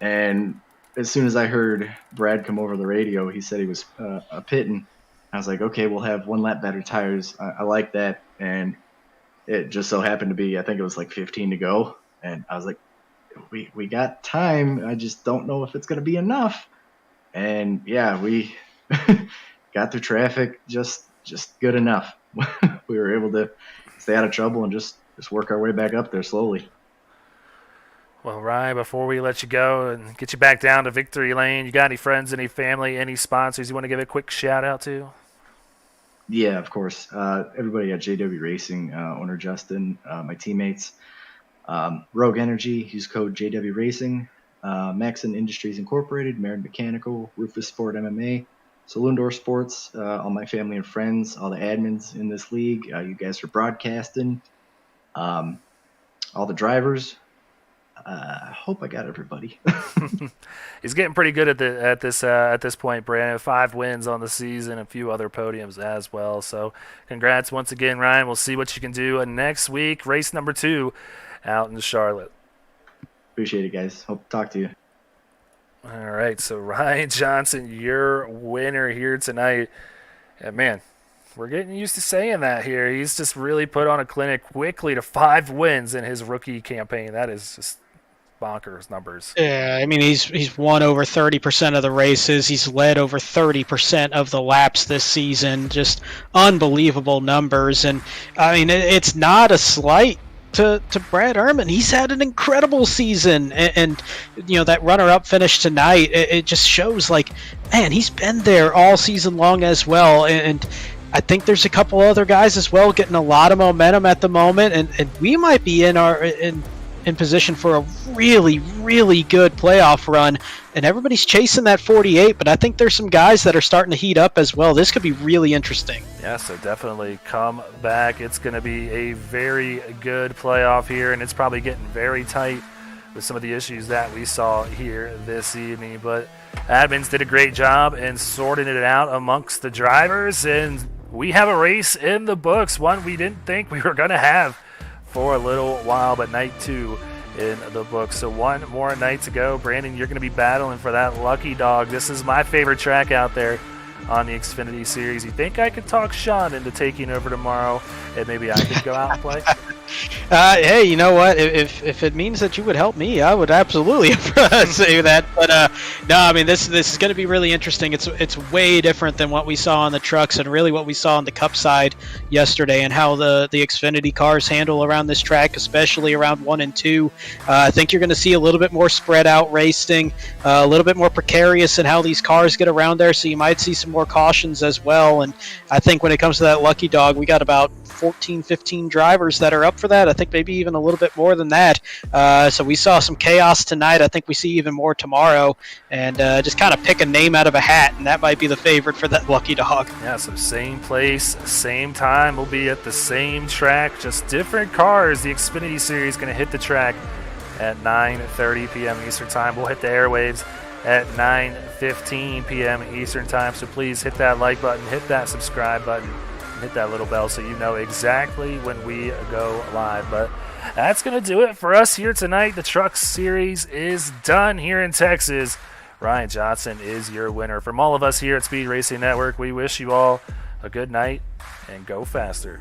And as soon as I heard Brad come over the radio, he said he was pitting. I was like, okay, we'll have 1 lap better tires. I like that. And it just so happened to be, I think it was like 15 to go. And I was like, we got time. I just don't know if it's going to be enough. And yeah, we got through traffic just good enough. We were able to stay out of trouble and just work our way back up there slowly. Well, Ryan, before we let you go and get you back down to victory lane, you got any friends, any family, any sponsors you want to give a quick shout out to? Yeah, of course. Everybody at JW Racing, owner Justin, my teammates, Rogue Energy, use code JW Racing, Maxon Industries Incorporated, Merritt Mechanical, Rufus Sport MMA, Saloon Door Sports, all my family and friends, all the admins in this league, you guys for broadcasting, all the drivers. Hope I got everybody. He's getting pretty good at this point, Brandon. 5 wins on the season, a few other podiums as well. So, congrats once again, Ryan. We'll see what you can do next week. Race number 2 out in Charlotte. Appreciate it, guys. Hope to talk to you. All right, so Ryan Johnson, your winner here tonight. And man, we're getting used to saying that here. He's just really put on a clinic quickly to 5 wins in his rookie campaign. That is just bonkers numbers. Yeah, I mean, he's won over 30% of the races. He's led over 30% of the laps this season. Just unbelievable numbers. And, I mean, it's not a slight to Brad Ehrman. He's had an incredible season, and that runner-up finish tonight, it just shows, like, man, he's been there all season long as well, and I think there's a couple other guys as well getting a lot of momentum at the moment, and we might be in position for a really, really good playoff run, and everybody's chasing that 48, but I think there's some guys that are starting to heat up as well. This could be really interesting. Yeah, so definitely come back. It's going to be a very good playoff here, and it's probably getting very tight with some of the issues that we saw here this evening. But admins did a great job in sorting it out amongst the drivers, and we have a race in the books, one we didn't think we were going to have for a little while, but night 2 in the book. So 1 more night to go. Brandon, you're going to be battling for that lucky dog. This is my favorite track out there on the Xfinity Series. You think I could talk Sean into taking over tomorrow, and maybe I could go out and play? Hey, you know what? If it means that you would help me, I would absolutely say that. But no, I mean this is going to be really interesting. It's way different than what we saw on the trucks and really what we saw on the Cup side yesterday, and how the Xfinity cars handle around this track, especially around 1 and 2. I think you're going to see a little bit more spread out racing, a little bit more precarious in how these cars get around there. So you might see some more cautions as well. And I think when it comes to that lucky dog, we got about 14, 15 drivers that are up for that. I think maybe even a little bit more than that. So we saw some chaos tonight. I think we see even more tomorrow. And just kind of pick a name out of a hat, and that might be the favorite for that lucky dog. Yeah, so same place, same time. We'll be at the same track, just different cars. The Xfinity Series going to hit the track at 9:30 p.m. Eastern Time. We'll hit the airwaves at 9:15 p.m. Eastern Time. So please hit that like button, hit that subscribe button, hit that little bell so you know exactly when we go live. But that's going to do it for us here tonight. The Truck Series is done here in Texas. Ryan Johnson is your winner. From all of us here at Speed Racing Network, we wish you all a good night and go faster.